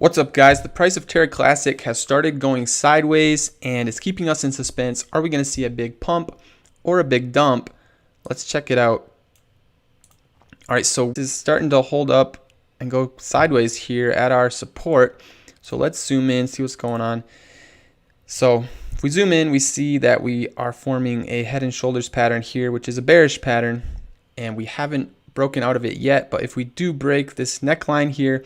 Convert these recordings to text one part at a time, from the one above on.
What's up, guys? The price of Terra Classic has started going sideways and it's keeping us in suspense. Are we going to see a big pump or a big dump? Let's check it out. All right, so this is starting to hold up and go sideways here at our support. So let's zoom in, see what's going on. So if we zoom in, we see that we are forming a head and shoulders pattern here, which is a bearish pattern, and we haven't broken out of it yet. But if we do break this neckline here,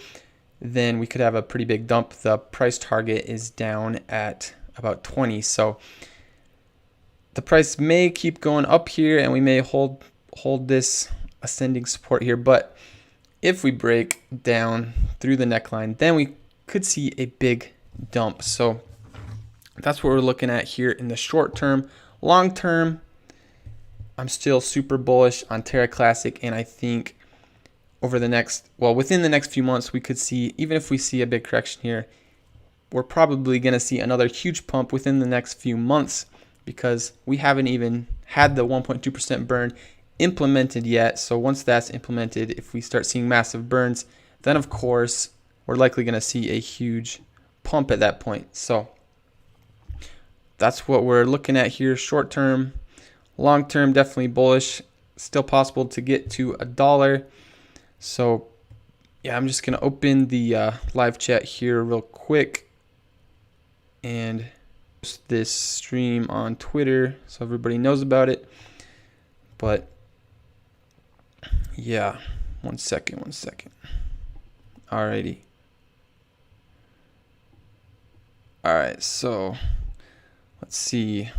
then we could have a pretty big dump. The price target is down at about 20. So the price may keep going up here and we may hold this ascending support here. But if we break down through the neckline, then we could see a big dump. So that's what we're looking at here in the short term. Long term, I'm still super bullish on Terra Classic, and I think over the next, within the next few months, we could see, even if we see a big correction here, we're probably going to see another huge pump within the next few months because we haven't even had the 1.2% burn implemented yet. So once that's implemented, if we start seeing massive burns, then of course we're likely going to see a huge pump at that point. So that's what we're looking at here. Short term, long term, definitely bullish. Still possible to get to $1. So yeah, I'm just gonna open the live chat here real quick and post this stream on Twitter so everybody knows about it. But yeah, one second. Alrighty. Alright, so let's see.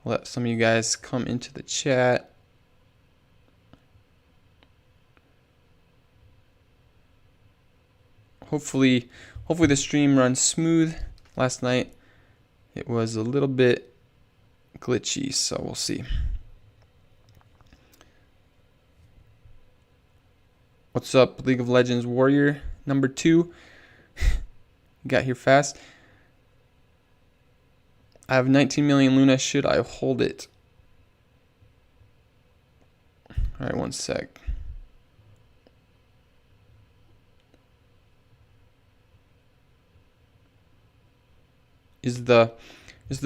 Let some of you guys come into the chat. Hopefully the stream runs smooth. Last night it was a little bit glitchy, so we'll see. What's up, League of Legends Warrior number 2? Got here fast. I have 19 million Luna. Should I hold it? All right, one sec. Is the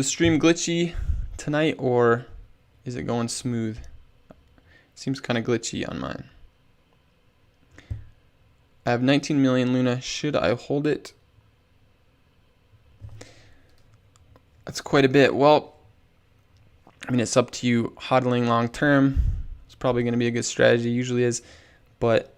stream glitchy tonight, or is it going smooth? Seems kind of glitchy on mine. I have 19 million Luna. Should I hold it? That's quite a bit. Well, I mean, it's up to you. Hodling long term, it's probably going to be a good strategy. Usually is, but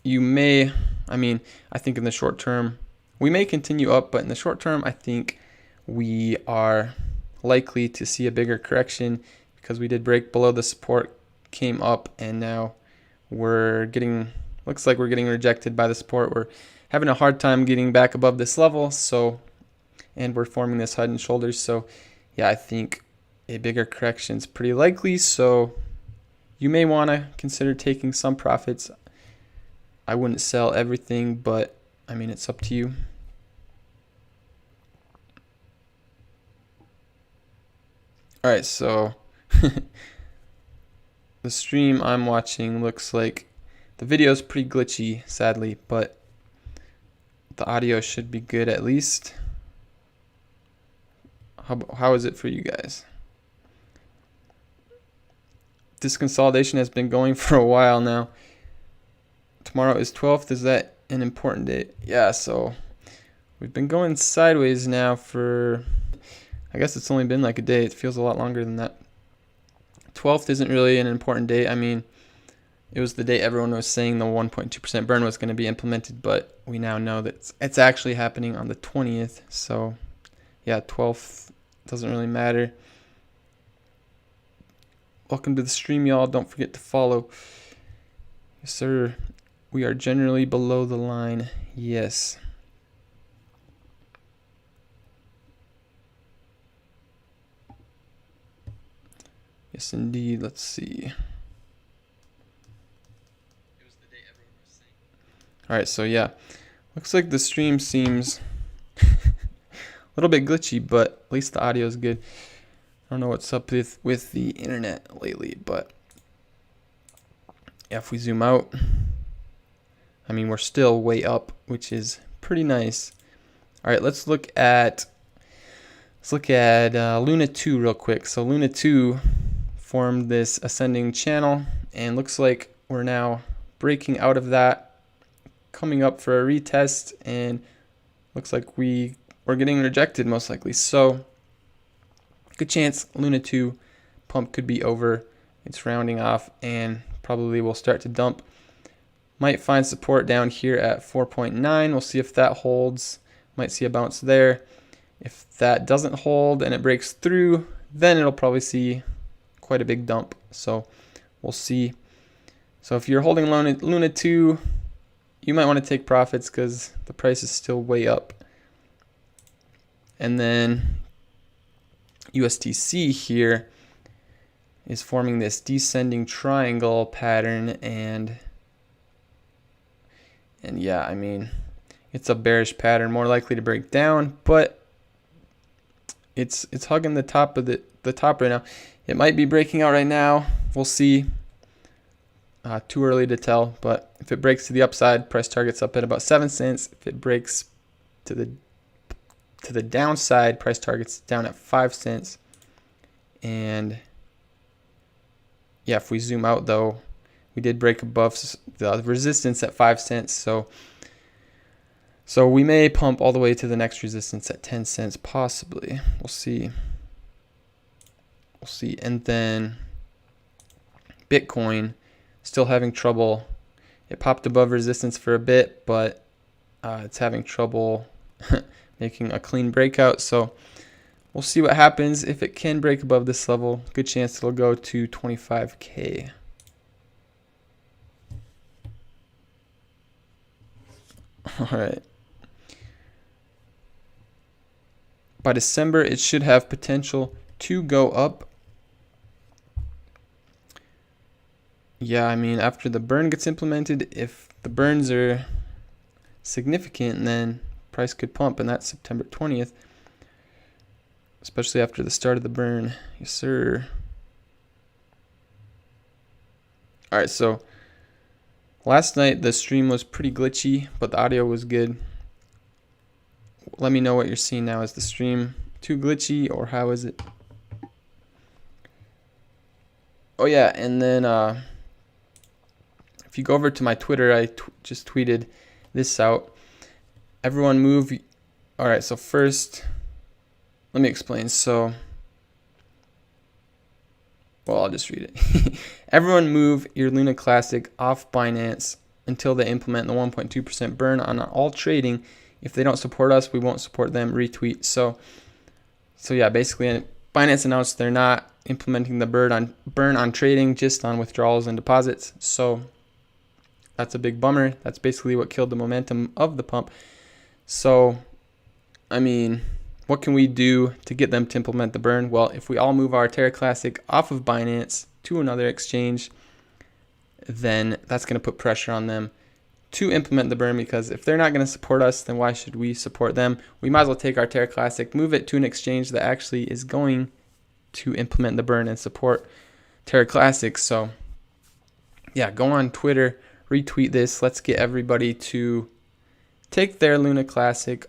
you may. I mean, I think in the short term, we may continue up, but in the short term, I think we are likely to see a bigger correction because we did break below the support, came up, and now looks like we're getting rejected by the support. We're having a hard time getting back above this level, and we're forming this head and shoulders. So yeah, I think a bigger correction is pretty likely. So you may want to consider taking some profits. I wouldn't sell everything, but I mean, it's up to you. All right, so the stream I'm watching looks like the video is pretty glitchy, sadly, but the audio should be good at least. How is it for you guys? This consolidation has been going for a while now. Tomorrow is 12th. Is that an important date? Yeah, so we've been going sideways now for, I guess it's only been like a day. It feels a lot longer than that. 12th isn't really an important date. I mean, it was the day everyone was saying the 1.2% burn was going to be implemented, but we now know that it's actually happening on the 20th. So yeah, 12th doesn't really matter. Welcome to the stream, y'all. Don't forget to follow. Yes, sir. We are generally below the line. Yes. Yes, indeed. Let's see. All right, so yeah, looks like the stream seems a little bit glitchy, but at least the audio is good. I don't know what's up with the internet lately, but yeah, if we zoom out, I mean, we're still way up, which is pretty nice. All right, let's look at Luna 2 real quick. So Luna 2 formed this ascending channel, and looks like we're now breaking out of that, coming up for a retest, and looks like we're getting rejected most likely. So good chance Luna 2 pump could be over. It's rounding off and probably will start to dump. Might find support down here at 4.9. We'll see if that holds. Might see a bounce there. If that doesn't hold and it breaks through, then it'll probably see quite a big dump. So we'll see. So if you're holding Luna 2, you might want to take profits because the price is still way up. And then USDC here is forming this descending triangle pattern, and yeah, I mean, it's a bearish pattern, more likely to break down, but it's hugging the top of the top right now. It might be breaking out right now. We'll see. Too early to tell, but if it breaks to the upside, price target's up at about 7 cents. If it breaks to the downside, price target's down at 5 cents. And yeah, if we zoom out though, we did break above the resistance at 5 cents. So we may pump all the way to the next resistance at 10 cents, possibly. We'll see. We'll see. And then Bitcoin, still having trouble. It popped above resistance for a bit, but it's having trouble making a clean breakout. So we'll see what happens. If it can break above this level, good chance it'll go to 25K. All right. By December, it should have potential to go up. Yeah, I mean, after the burn gets implemented, if the burns are significant, then price could pump, and that's September 20th. Especially after the start of the burn. Yes, sir. All right, so last night the stream was pretty glitchy, but the audio was good. Let me know what you're seeing now. Is the stream too glitchy, or how is it? Oh yeah, and then if you go over to my Twitter, I just tweeted this out. Everyone move. All right, so first, let me explain. So, well, I'll just read it. Everyone move your Luna Classic off Binance until they implement the 1.2% burn on all trading. If they don't support us, we won't support them. Retweet. So yeah, basically, Binance announced they're not implementing the burn on trading, just on withdrawals and deposits. So that's a big bummer. That's basically what killed the momentum of the pump. So, I mean, what can we do to get them to implement the burn? Well, if we all move our Terra Classic off of Binance to another exchange, then that's going to put pressure on them to implement the burn, because if they're not going to support us, then why should we support them? We might as well take our Terra Classic, move it to an exchange that actually is going to implement the burn and support Terra Classic. So, yeah, go on Twitter, retweet this. Let's get everybody to take their Luna Classic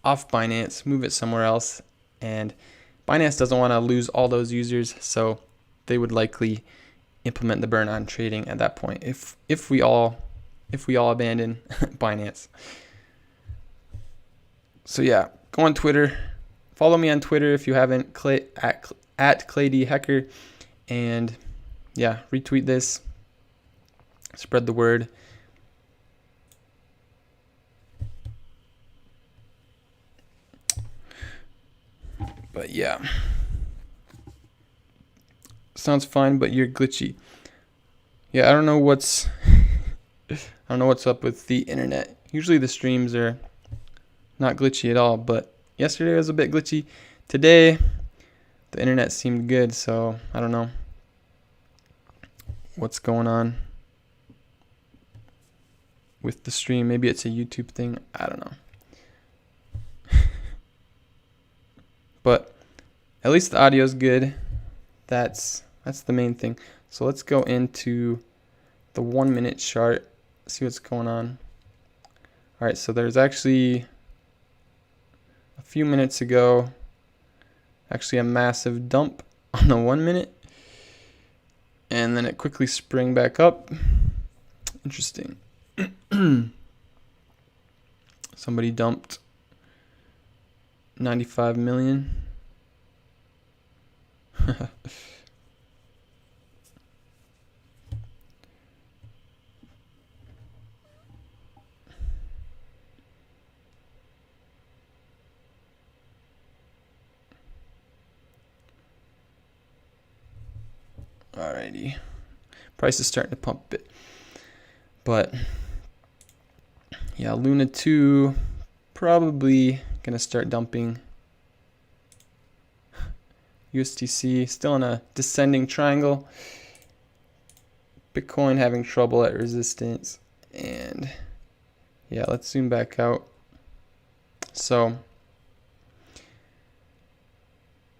off Binance, move it somewhere else. And Binance doesn't want to lose all those users, so they would likely implement the burn on trading at that point if we all abandon Binance. So yeah, go on Twitter, follow me on Twitter if you haven't, at ClayDHacker, and yeah, retweet this, spread the word. But yeah, sounds fine, but you're glitchy. Yeah, I don't know what's up with the internet. Usually the streams are not glitchy at all, but yesterday was a bit glitchy. Today, the internet seemed good, so I don't know what's going on with the stream. Maybe it's a YouTube thing. I don't know. But at least the audio is good. That's the main thing. So let's go into the 1 minute chart, see what's going on. All right, so there's actually a few minutes ago, actually a massive dump on the 1 minute, and then it quickly sprang back up. Interesting. Somebody dumped 95 million. Alrighty, price is starting to pump a bit, but yeah, Luna 2 probably gonna start dumping. USDC still in a descending triangle. Bitcoin having trouble at resistance, and yeah, let's zoom back out. So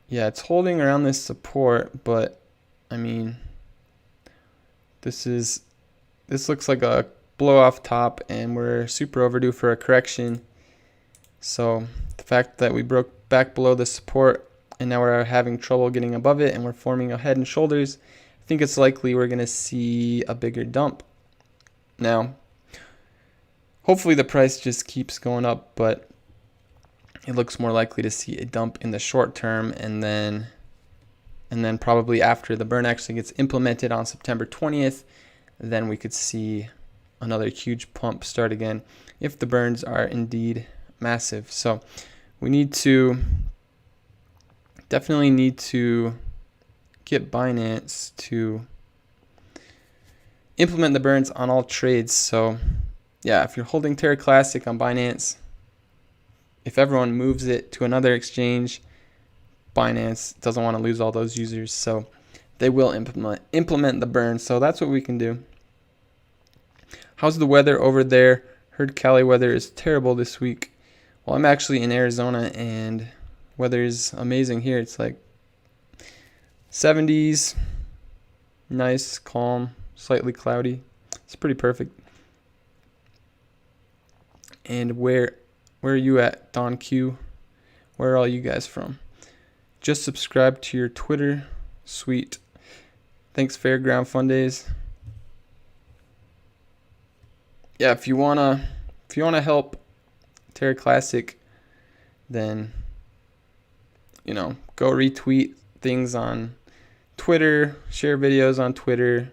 yeah, it's holding around this support, but I mean, this looks like a blow off top, and we're super overdue for a correction. So the fact that we broke back below the support and now we're having trouble getting above it and we're forming a head and shoulders, I think it's likely we're going to see a bigger dump. Now, hopefully the price just keeps going up, but it looks more likely to see a dump in the short term, and then probably after the burn actually gets implemented on September 20th, then we could see another huge pump start again if the burns are indeed massive. So we definitely need to get Binance to implement the burns on all trades. So yeah, if you're holding Terra Classic on Binance, if everyone moves it to another exchange, Binance doesn't want to lose all those users, so they will implement the burn. So that's what we can do. How's the weather over there? Heard Cali weather is terrible this week. Well, I'm actually in Arizona, and weather is amazing here. It's like 70s, nice, calm, slightly cloudy. It's pretty perfect. And where are you at, Don Q? Where are all you guys from? Just subscribe to your Twitter. Sweet. Thanks, Fairground Fun Days. Yeah, if you wanna help Terra Classic, then go retweet things on Twitter, share videos on Twitter,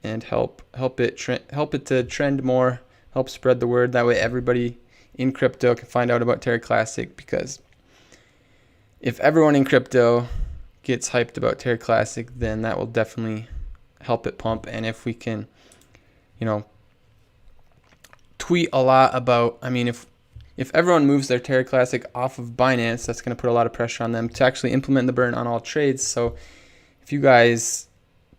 and help it to trend more. Help spread the word. That way, everybody in crypto can find out about Terra Classic, because if everyone in crypto gets hyped about Terra Classic, then that will definitely help it pump. And if we can, tweet a lot about, if everyone moves their Terra Classic off of Binance, that's going to put a lot of pressure on them to actually implement the burn on all trades. So if you guys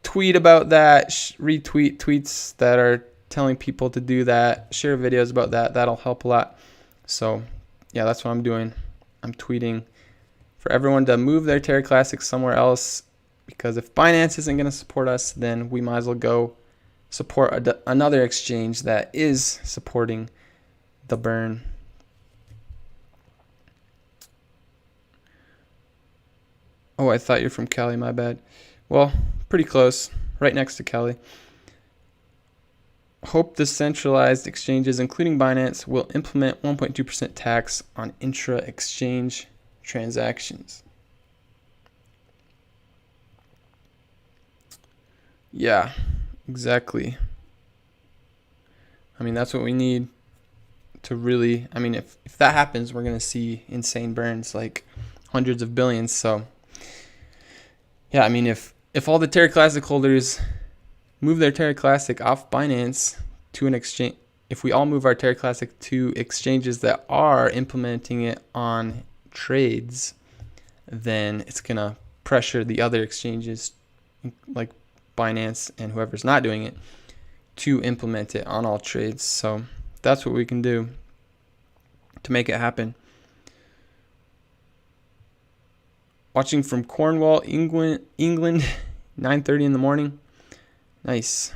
tweet about that, retweet tweets that are telling people to do that, share videos about that, that'll help a lot. So yeah, that's what I'm doing. I'm tweeting for everyone to move their Terra Classic somewhere else, because if Binance isn't going to support us, then we might as well go support another exchange that is supporting the burn. Oh, I thought you're from Cali, my bad. Well, pretty close, right next to Cali. Hope the centralized exchanges, including Binance, will implement 1.2% tax on intra-exchange transactions. Yeah, exactly. That's what we need to really, if that happens, we're going to see insane burns, like hundreds of billions. So yeah, if all the Terra Classic holders move their Terra Classic off Binance to an exchange, if we all move our Terra Classic to exchanges that are implementing it on trades, then it's going to pressure the other exchanges like Binance and whoever's not doing it to implement it on all trades. So that's what we can do to make it happen. Watching from Cornwall, England, 9:30 in the morning. Nice.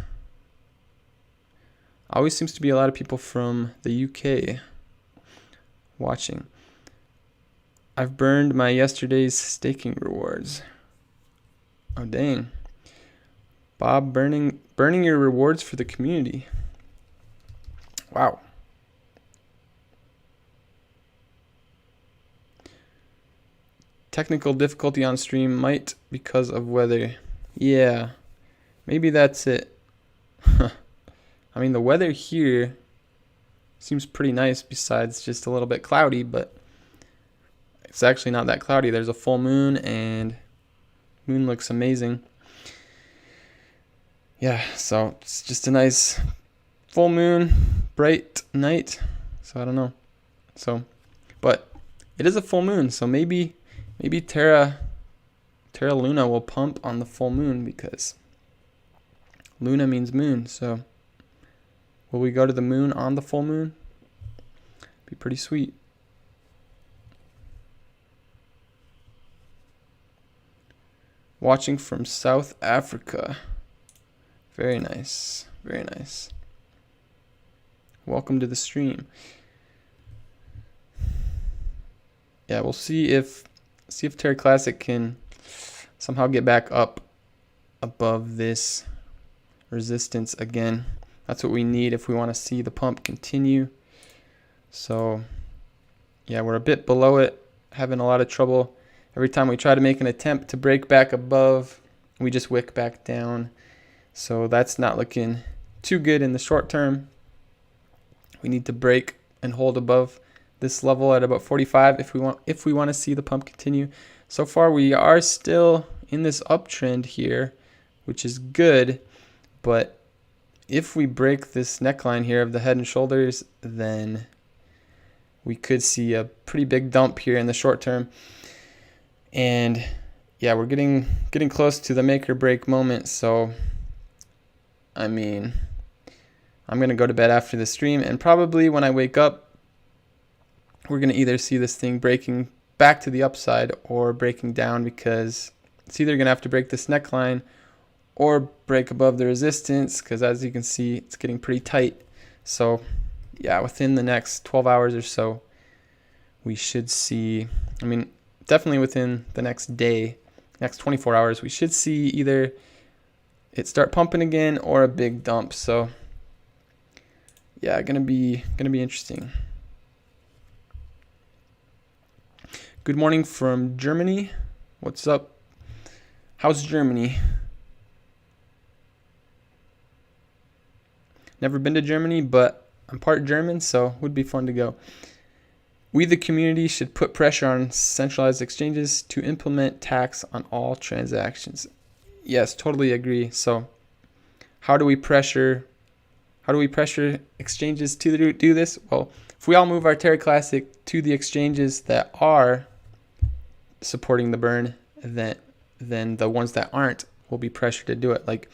Always seems to be a lot of people from the UK watching. I've burned my yesterday's staking rewards. Oh dang. Bob burning your rewards for the community. Wow. Technical difficulty on stream, might because of weather. Yeah, maybe that's it. I mean, the weather here seems pretty nice besides just a little bit cloudy, but it's actually not that cloudy. There's a full moon and moon looks amazing. Yeah, so it's just a nice full moon, bright night. So I don't know. So, but it is a full moon, so maybe Terra Luna will pump on the full moon, because Luna means moon. So will we go to the moon on the full moon? Be pretty sweet. Watching from South Africa. Very nice. Very nice. Welcome to the stream. Yeah, we'll see if Terra Classic can somehow get back up above this resistance again. That's what we need if we want to see the pump continue. So yeah, we're a bit below it, having a lot of trouble. Every time we try to make an attempt to break back above, we just wick back down. So that's not looking too good in the short term. We need to break and hold above this level at about 45 if we want to see the pump continue. So far we are still in this uptrend here, which is good, but if we break this neckline here of the head and shoulders, then we could see a pretty big dump here in the short term. And yeah, we're getting close to the make or break moment. So I mean, I'm gonna go to bed after the stream, and probably when I wake up, we're gonna either see this thing breaking back to the upside or breaking down, because it's either gonna have to break this neckline or break above the resistance, because as you can see, it's getting pretty tight. So yeah, within the next 12 hours or so, we should see, I mean, definitely within the next day, next 24 hours, we should see either it start pumping again or a big dump. So yeah, gonna be interesting. Good morning from Germany. What's up? How's Germany? Never been to Germany, but I'm part German, so would be fun to go. We, the community, should put pressure on centralized exchanges to implement tax on all transactions. Yes, totally agree. So how do we pressure exchanges to do this? Well, if we all move our Terra Classic to the exchanges that are supporting the burn, then the ones that aren't will be pressured to do it. Like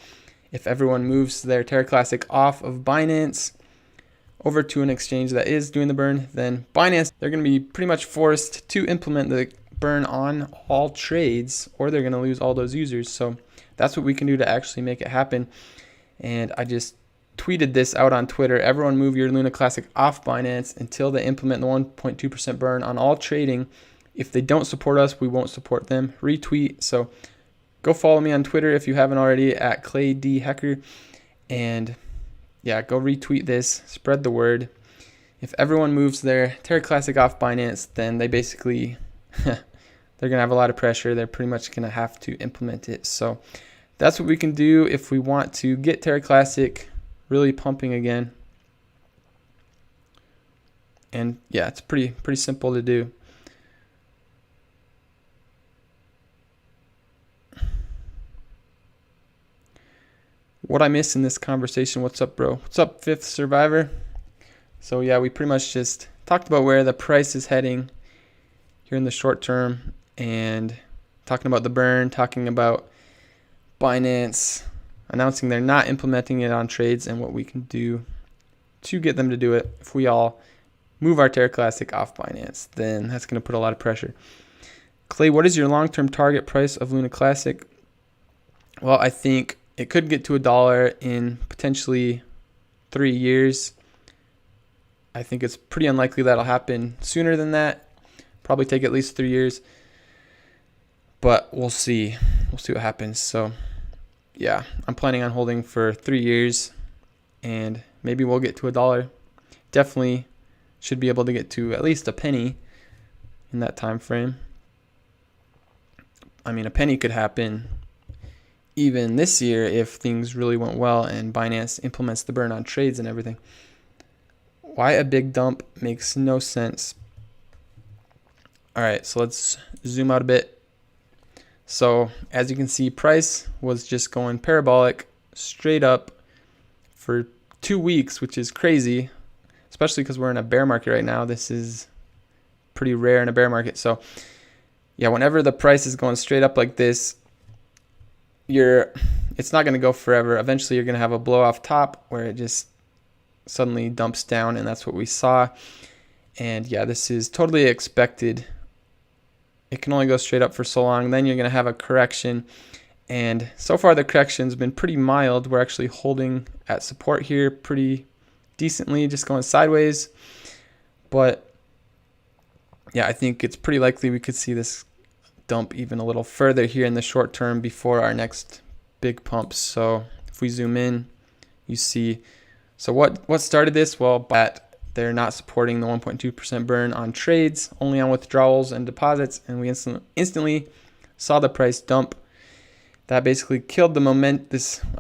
if everyone moves their Terra Classic off of Binance over to an exchange that is doing the burn, then Binance, they're going to be pretty much forced to implement the burn on all trades, or they're going to lose all those users. So that's what we can do to actually make it happen. And I just tweeted this out on Twitter. Everyone move your Luna Classic off Binance until they implement the 1.2% burn on all trading. If they don't support us, we won't support them. Retweet. So go follow me on Twitter if you haven't already, at ClayDHecker. And yeah, go retweet this, spread the word. If everyone moves their Terra Classic off Binance, then they basically, they're going to have a lot of pressure. They're pretty much going to have to implement it. So that's what we can do if we want to get Terra Classic really pumping again. And yeah, it's pretty simple to do. What I missed in this conversation, what's up, bro? What's up, Fifth Survivor? So yeah, we pretty much just talked about where the price is heading here in the short term, and talking about the burn, talking about Binance announcing they're not implementing it on trades, and what we can do to get them to do it. If we all move our Terra Classic off Binance, then that's going to put a lot of pressure. Clay, what is your long-term target price of Luna Classic? Well, I think it could get to $1 in potentially 3 years. I think it's pretty unlikely that'll happen sooner than that. Probably take at least 3 years. But we'll see. We'll see what happens. So yeah, I'm planning on holding for 3 years, and maybe we'll get to $1. Definitely should be able to get to at least a penny in that time frame. I mean, a penny could happen even this year if things really went well and Binance implements the burn on trades and everything. Why a big dump makes no sense. All right, so let's zoom out a bit. So as you can see, price was just going parabolic straight up for 2 weeks, which is crazy, especially because we're in a bear market right now. This is pretty rare in a bear market. So yeah, whenever the price is going straight up like this, it's not going to go forever. Eventually you're going to have a blow off top where it just suddenly dumps down, and that's what we saw. And yeah, this is totally expected. It can only go straight up for so long. Then you're going to have a correction. And so far the correction's been pretty mild. We're actually holding at support here pretty decently, just going sideways. But yeah, I think it's pretty likely we could see this dump even a little further here in the short term before our next big pump. So if we zoom in, you see, so what started this? Well, but they're not supporting the 1.2% burn on trades, only on withdrawals and deposits, and we instantly saw the price dump. That basically killed the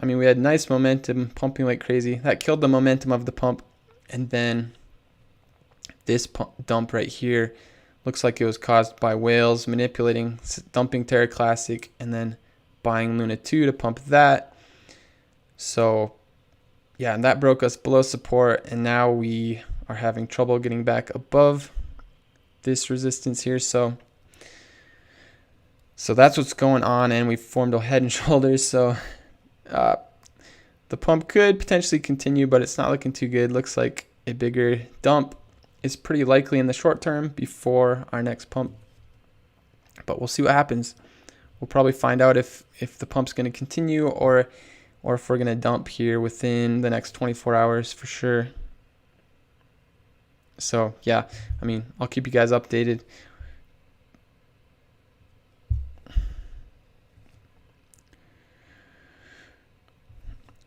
we had nice momentum pumping like crazy. That killed the momentum of the pump, and then this dump right here looks like it was caused by whales dumping Terra Classic, and then buying Luna 2 to pump that. So yeah, and that broke us below support, and now we are having trouble getting back above this resistance here. So that's what's going on, and we formed a head and shoulders. So the pump could potentially continue, but it's not looking too good. Looks like a bigger dump is pretty likely in the short term before our next pump, but we'll see what happens. We'll probably find out if the pump's going to continue or if we're going to dump here within the next 24 hours for sure. So yeah, I mean, I'll keep you guys updated.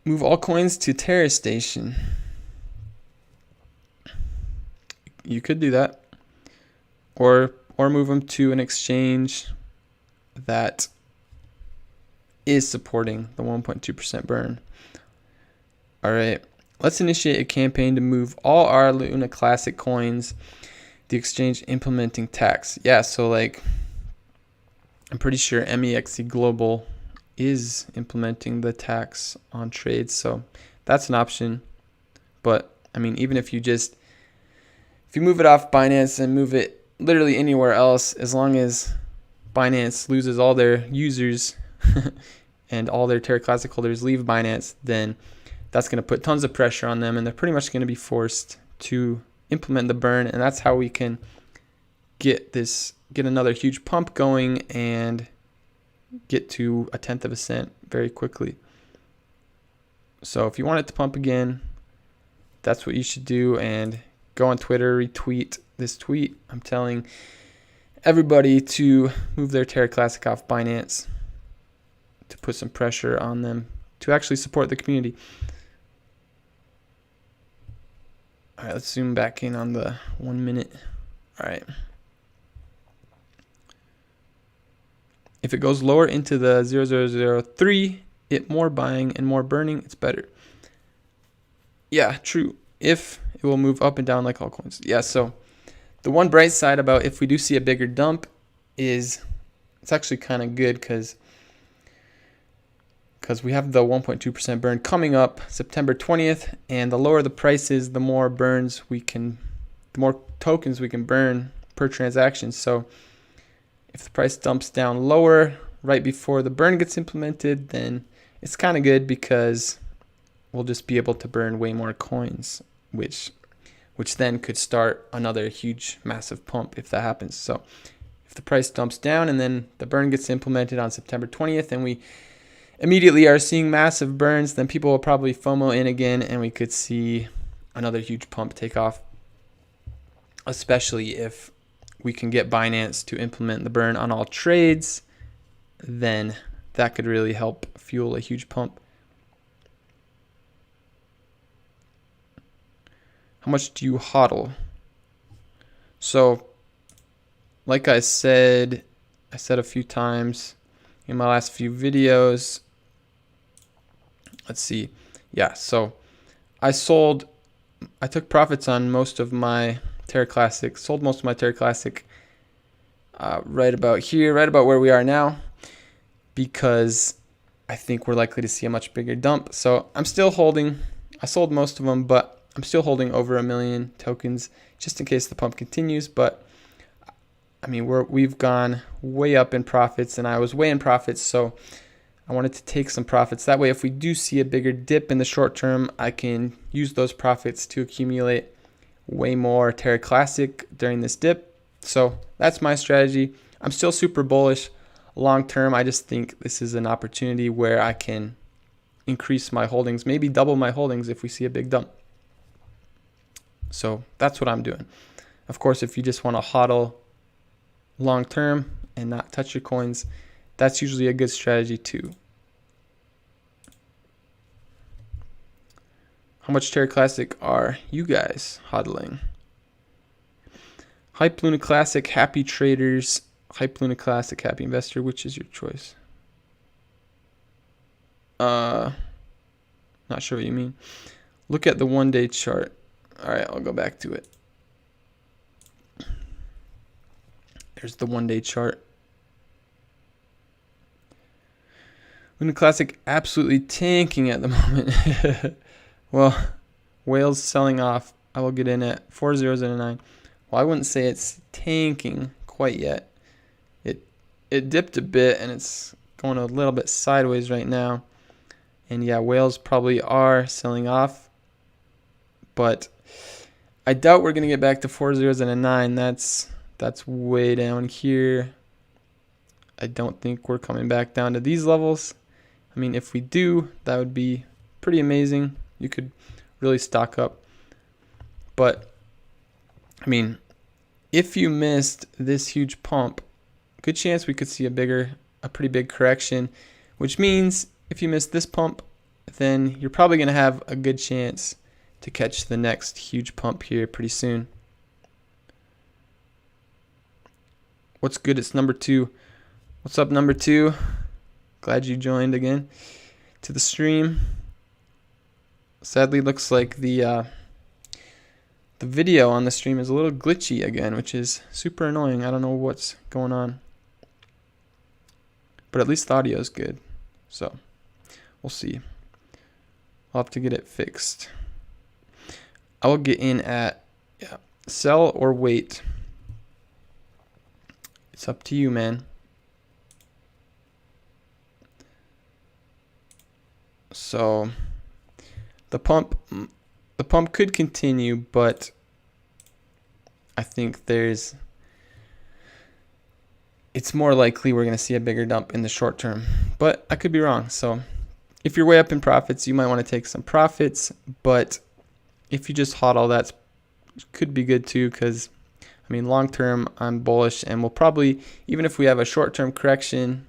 Move all coins to Terra Station. You could do that, or move them to an exchange that is supporting the 1.2% burn. All right, let's initiate a campaign to move all our Luna Classic coins, the exchange implementing tax. Yeah, so like, I'm pretty sure MEXC Global is implementing the tax on trades, so that's an option. But I mean, even if you move it off Binance and move it literally anywhere else, as long as Binance loses all their users and all their Terra Classic holders leave Binance, then that's going to put tons of pressure on them, and they're pretty much going to be forced to implement the burn. And that's how we can get another huge pump going and get to 1/10 of a cent very quickly. So if you want it to pump again, that's what you should do. And go on Twitter, retweet this tweet. I'm telling everybody to move their Terra Classic off Binance, to put some pressure on them to actually support the community. All right, let's zoom back in on the 1 minute. All right. If it goes lower into the 0003, more buying and more burning, it's better. Yeah, true. If it will move up and down like all coins. Yeah, so the one bright side about if we do see a bigger dump is it's actually kind of good because we have the 1.2% burn coming up September 20th, and the lower the price is, the more tokens we can burn per transaction. So if the price dumps down lower right before the burn gets implemented, then it's kind of good because we'll just be able to burn way more coins, which then could start another huge, massive pump if that happens. So if the price dumps down and then the burn gets implemented on September 20th and we immediately are seeing massive burns, then people will probably FOMO in again, and we could see another huge pump take off, especially if we can get Binance to implement the burn on all trades. Then that could really help fuel a huge pump. How much do you hodl? So, like I said a few times in my last few videos. Let's see. Yeah, so I took profits on most of my Terra Classic, sold most of my Terra Classic right about here, right about where we are now, because I think we're likely to see a much bigger dump. So I'm still holding. I sold most of them, but I'm still holding over 1 million tokens just in case the pump continues. But I mean, we've gone way up in profits, and I was way in profits, so I wanted to take some profits. That way, if we do see a bigger dip in the short term, I can use those profits to accumulate way more Terra Classic during this dip. So that's my strategy. I'm still super bullish long term. I just think this is an opportunity where I can increase my holdings, maybe double my holdings if we see a big dump. So that's what I'm doing. Of course, if you just want to hodl long term and not touch your coins, that's usually a good strategy too. How much Terra Classic are you guys hodling? Hype Luna Classic, happy traders. Hype Luna Classic, happy investor. Which is your choice? Not sure what you mean. Look at the 1-day chart. All right, I'll go back to it. There's the 1-day chart. Luna Classic absolutely tanking at the moment. Well, whales selling off. I will get in at 4 zeros and a 9. Well, I wouldn't say it's tanking quite yet. It dipped a bit, and it's going a little bit sideways right now. And yeah, whales probably are selling off. But I doubt we're going to get back to 4 zeros and a 9. That's way down here. I don't think we're coming back down to these levels. I mean, if we do, that would be pretty amazing. You could really stock up. But, I mean, if you missed this huge pump, good chance we could see a pretty big correction, which means if you missed this pump, then you're probably going to have a good chance to catch the next huge pump here pretty soon. What's good? It's number 2. What's up, number 2? Glad you joined again to the stream. Sadly, looks like the video on the stream is a little glitchy again, which is super annoying. I don't know what's going on, but at least the audio is good. So we'll see. I'll have to get it fixed. I will get in at sell or wait. It's up to you, man. So the pump could continue, but I think it's more likely we're going to see a bigger dump in the short term, but I could be wrong. So if you're way up in profits, you might want to take some profits, but if you just hodl, that could be good too, because I mean, long term, I'm bullish, and we'll probably, even if we have a short term correction,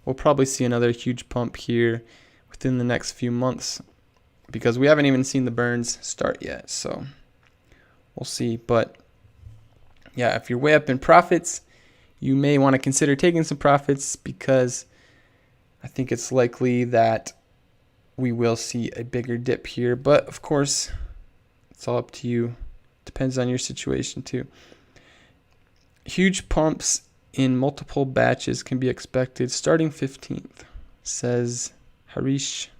we'll probably see another huge pump here within the next few months, because we haven't even seen the burns start yet. So we'll see. But yeah, if you're way up in profits, you may want to consider taking some profits, because I think it's likely that we will see a bigger dip here. But of course, it's all up to you. Depends on your situation too. Huge pumps in multiple batches can be expected starting 15th, says Harish.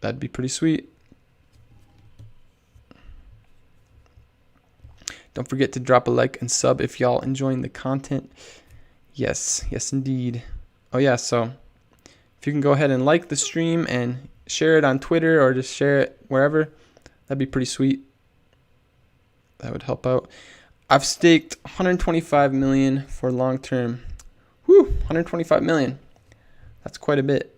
That'd be pretty sweet. Don't forget to drop a like and sub if y'all enjoying the content. Yes, indeed. Oh yeah, so if you can go ahead and like the stream and share it on Twitter, or just share it wherever, that'd be pretty sweet. That would help out. I've staked 125 million for long term. Woo, 125 million. That's quite a bit.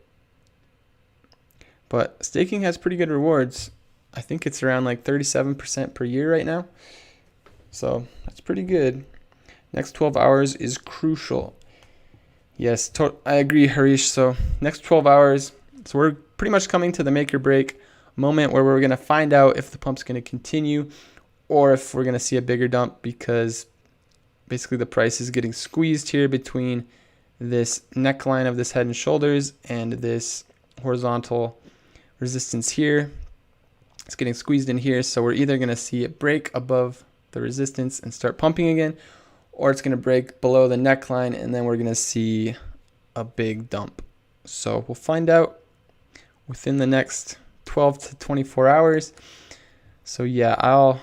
But staking has pretty good rewards. I think it's around like 37% per year right now. So that's pretty good. Next 12 hours is crucial. Yes, I agree, Harish. So next 12 hours. So we're pretty much coming to the make or break moment where we're going to find out if the pump's going to continue or if we're going to see a bigger dump, because basically the price is getting squeezed here between this neckline of this head and shoulders and this horizontal resistance here. It's getting squeezed in here, so we're either going to see it break above the resistance and start pumping again, or it's going to break below the neckline and then we're going to see a big dump. So we'll find out within the next 12 to 24 hours. So yeah, I'll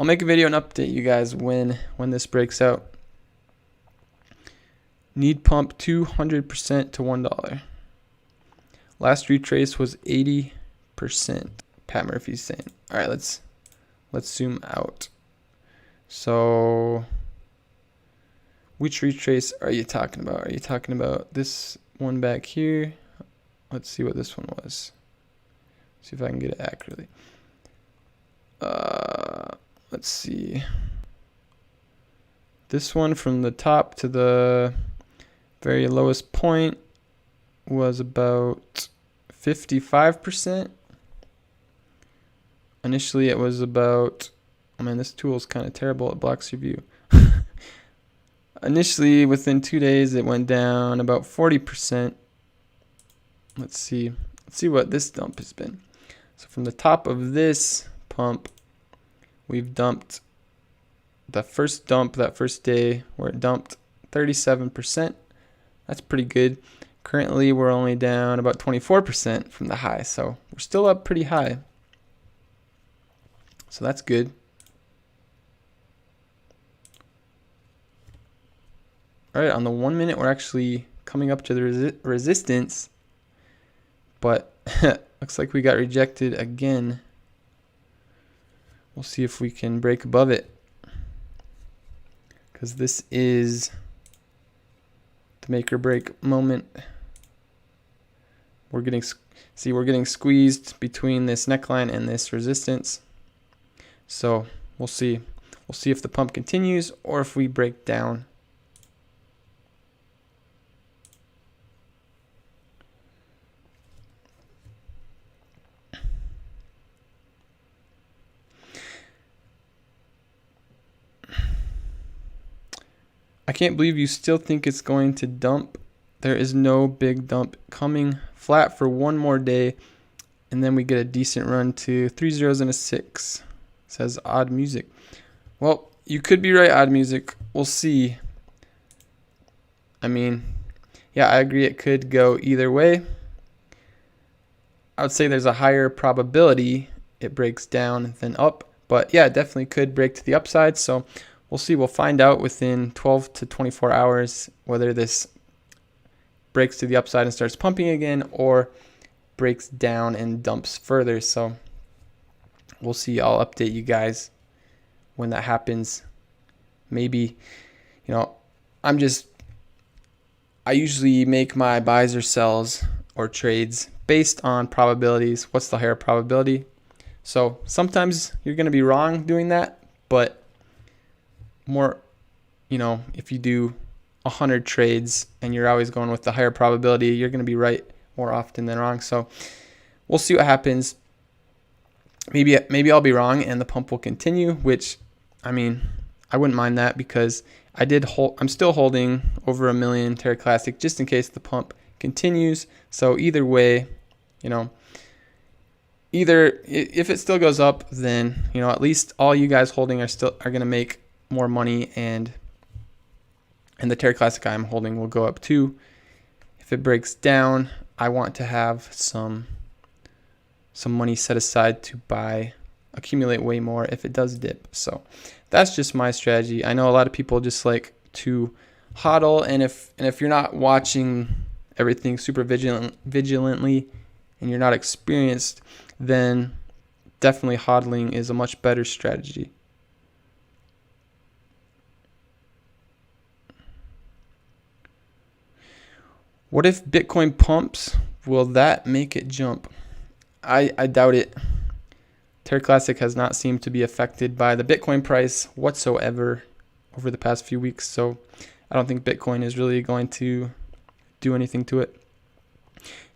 make a video and update you guys when this breaks out. Need pump 200% to $1. Last retrace was 80%. Pat Murphy's saying. All right, let's zoom out. So which retrace are you talking about? Are you talking about this one back here? Let's see what this one was. See if I can get it accurately. Let's see. This one from the top to the very lowest point was about 55%. Initially it was about, oh man, this tool is kind of terrible. It blocks your view. Initially, within 2 days, it went down about 40%. Let's see what this dump has been. So from the top of this pump, we've dumped the first dump that first day where it dumped 37%. That's pretty good. Currently, we're only down about 24% from the high, so we're still up pretty high. So that's good. All right, on the 1 minute, we're actually coming up to the resistance, but looks like we got rejected again. We'll see if we can break above it, because this is the make or break moment. We're getting squeezed between this neckline and this resistance. So we'll see if the pump continues or if we break down. I can't believe you still think it's going to dump. There is no big dump coming. Flat for one more day, and then we get a decent run to 3 zeros and a 6. Says Odd Music. Well, you could be right, Odd Music. We'll see. I mean, yeah, I agree it could go either way. I would say there's a higher probability it breaks down than up, but yeah, it definitely could break to the upside. So we'll see. We'll find out within 12 to 24 hours whether this breaks to the upside and starts pumping again or breaks down and dumps further. So we'll see. I'll update you guys when that happens. Maybe, I usually make my buys or sells or trades based on probabilities. What's the higher probability? So sometimes you're going to be wrong doing that, but more, if you do 100 trades and you're always going with the higher probability, you're going to be right more often than wrong. So we'll see what happens. Maybe I'll be wrong and the pump will continue, which, I mean, I wouldn't mind that, because I'm still holding over 1 million Terra Classic just in case the pump continues. So either way, either if it still goes up, then at least all you guys holding are going to make more money, and the Terra Classic I'm holding will go up too. If it breaks down, I want to have some money set aside to accumulate way more if it does dip. So that's just my strategy. I know a lot of people just like to hodl, and if you're not watching everything super vigilantly and you're not experienced, then definitely hodling is a much better strategy. What if Bitcoin pumps? Will that make it jump? I doubt it. Terra Classic has not seemed to be affected by the Bitcoin price whatsoever over the past few weeks, so I don't think Bitcoin is really going to do anything to it.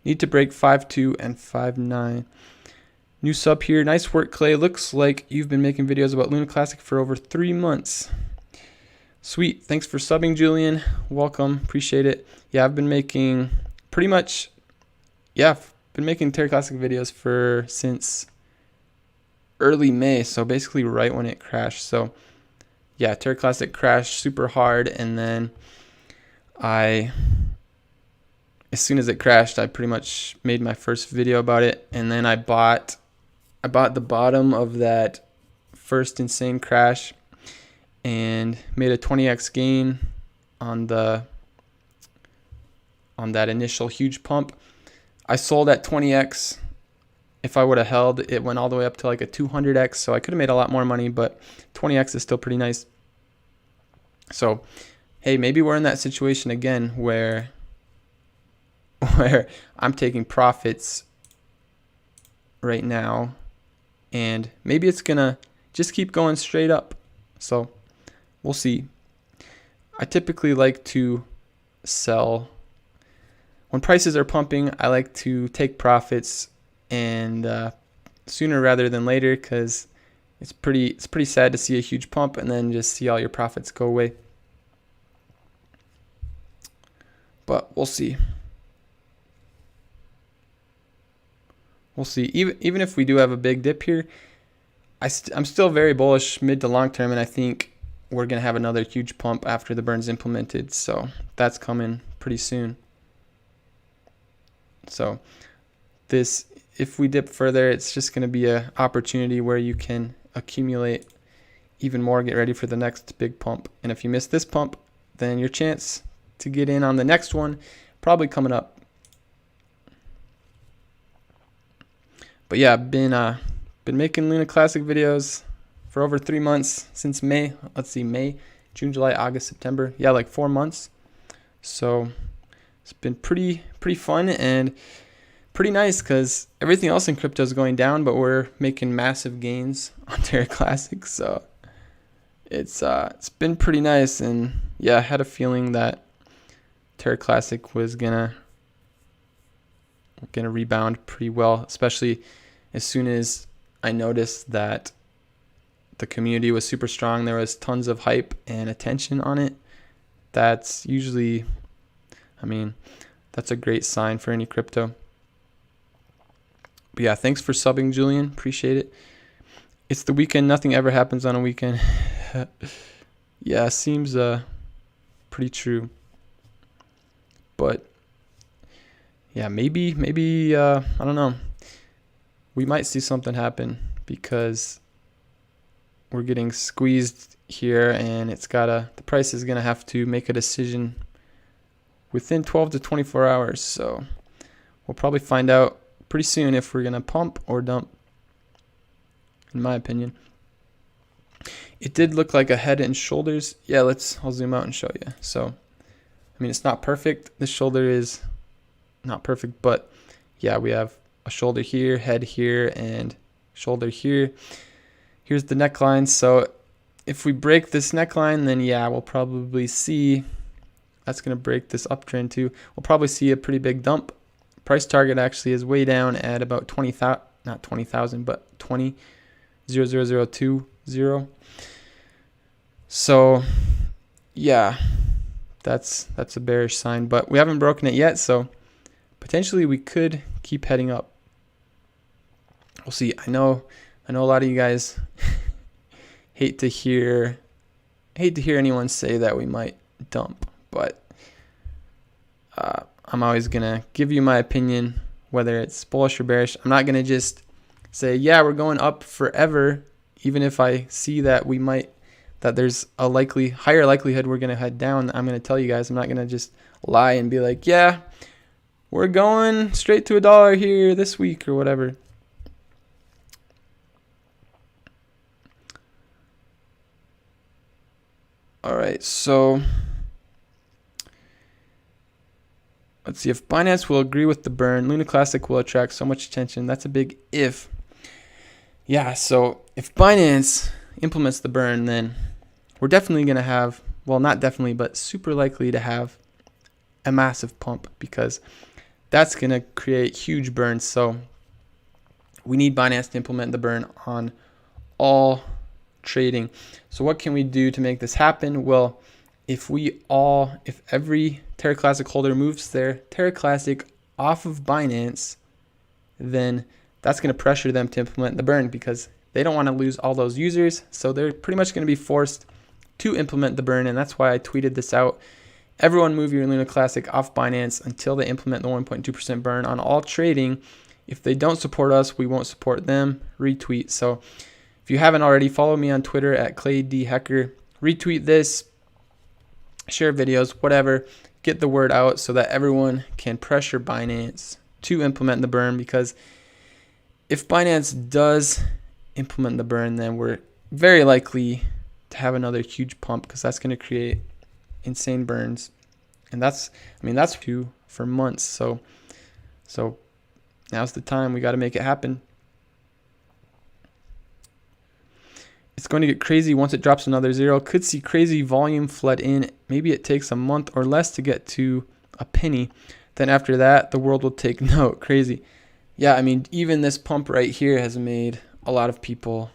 Need to break 5.2 and 5.9. New sub here. Nice work, Clay. Looks like you've been making videos about Luna Classic for over 3 months. Sweet. Thanks for subbing, Julian. Welcome. Appreciate it. Yeah, I've been making pretty much, I've been making Terra Classic videos since early May, so basically right when it crashed. So yeah, Terra Classic crashed super hard, and then as soon as it crashed, I pretty much made my first video about it, and then I bought the bottom of that first insane crash and made a 20x gain on that initial huge pump. I sold at 20x. If I would have held, it went all the way up to like a 200x, so I could have made a lot more money, but 20x is still pretty nice. So hey, maybe we're in that situation again where I'm taking profits right now, and maybe it's gonna just keep going straight up. So we'll see. I typically like to sell when prices are pumping. I like to take profits, and sooner rather than later, because it's pretty sad to see a huge pump and then just see all your profits go away. But we'll see. We'll see. Even if we do have a big dip here, I'm still very bullish mid to long term, and I think we're going to have another huge pump after the burn's implemented. So that's coming pretty soon. So if we dip further, it's just going to be an opportunity where you can accumulate even more, get ready for the next big pump. And if you miss this pump, then your chance to get in on the next one probably coming up. But yeah, I've been making Luna Classic videos for over 3 months, since May. Let's see, May, June, July, August, September. Yeah, like 4 months. So it's been pretty fun and pretty nice, because everything else in crypto is going down, but we're making massive gains on Terra Classic. So it's been pretty nice, and yeah, I had a feeling that Terra Classic was gonna rebound pretty well, especially as soon as I noticed that the community was super strong. There was tons of hype and attention on it. That's usually, that's a great sign for any crypto. But yeah, thanks for subbing, Julian. Appreciate it. It's the weekend. Nothing ever happens on a weekend. Yeah, seems pretty true. But yeah, maybe I don't know. We might see something happen, because we're getting squeezed here, and the price is gonna have to make a decision within 12 to 24 hours. So we'll probably find out pretty soon if we're gonna pump or dump, in my opinion. It did look like a head and shoulders. Yeah, I'll zoom out and show you. So it's not perfect. This shoulder is not perfect, but yeah, we have a shoulder here, head here, and shoulder here. Here's the neckline. So if we break this neckline, then yeah, we'll probably see, that's going to break this uptrend too. We'll probably see a pretty big dump. Price target actually is way down at about 20,000, not 20,000, but 20,00020. So yeah, that's a bearish sign, but we haven't broken it yet, so potentially we could keep heading up. We'll see. I know a lot of you guys hate to hear anyone say that we might dump, but I'm always gonna give you my opinion, whether it's bullish or bearish. I'm not gonna just say, yeah, we're going up forever, even if I see that that there's a higher likelihood we're gonna head down. I'm gonna tell you guys. I'm not gonna just lie and be like, yeah, we're going straight to $1 here this week or whatever. All right, so Let's see if Binance will agree with the burn. Luna Classic will attract so much attention. That's a big if. Yeah, so if Binance implements the burn, then we're definitely going to have, well, not definitely, but super likely to have a massive pump, because that's going to create huge burns. So we need Binance to implement the burn on all trading. So what can we do to make this happen? Well, if every Terra Classic holder moves their Terra Classic off of Binance, then that's going to pressure them to implement the burn, because they don't want to lose all those users. So they're pretty much going to be forced to implement the burn. And that's why I tweeted this out. Everyone move your Luna Classic off Binance until they implement the 1.2% burn on all trading. If they don't support us, we won't support them. Retweet. So if you haven't already, follow me on Twitter at ClayDHacker. Retweet this, share videos, whatever. Get the word out so that everyone can pressure Binance to implement the burn, because if Binance does implement the burn, then we're very likely to have another huge pump, because that's going to create insane burns. And that's two for months. So now's the time. We got to make it happen. It's going to get crazy once it drops another zero. Could see crazy volume flood in. Maybe it takes a month or less to get to a penny. Then after that, the world will take note. Crazy. Yeah, I mean, even this pump right here has made a lot of people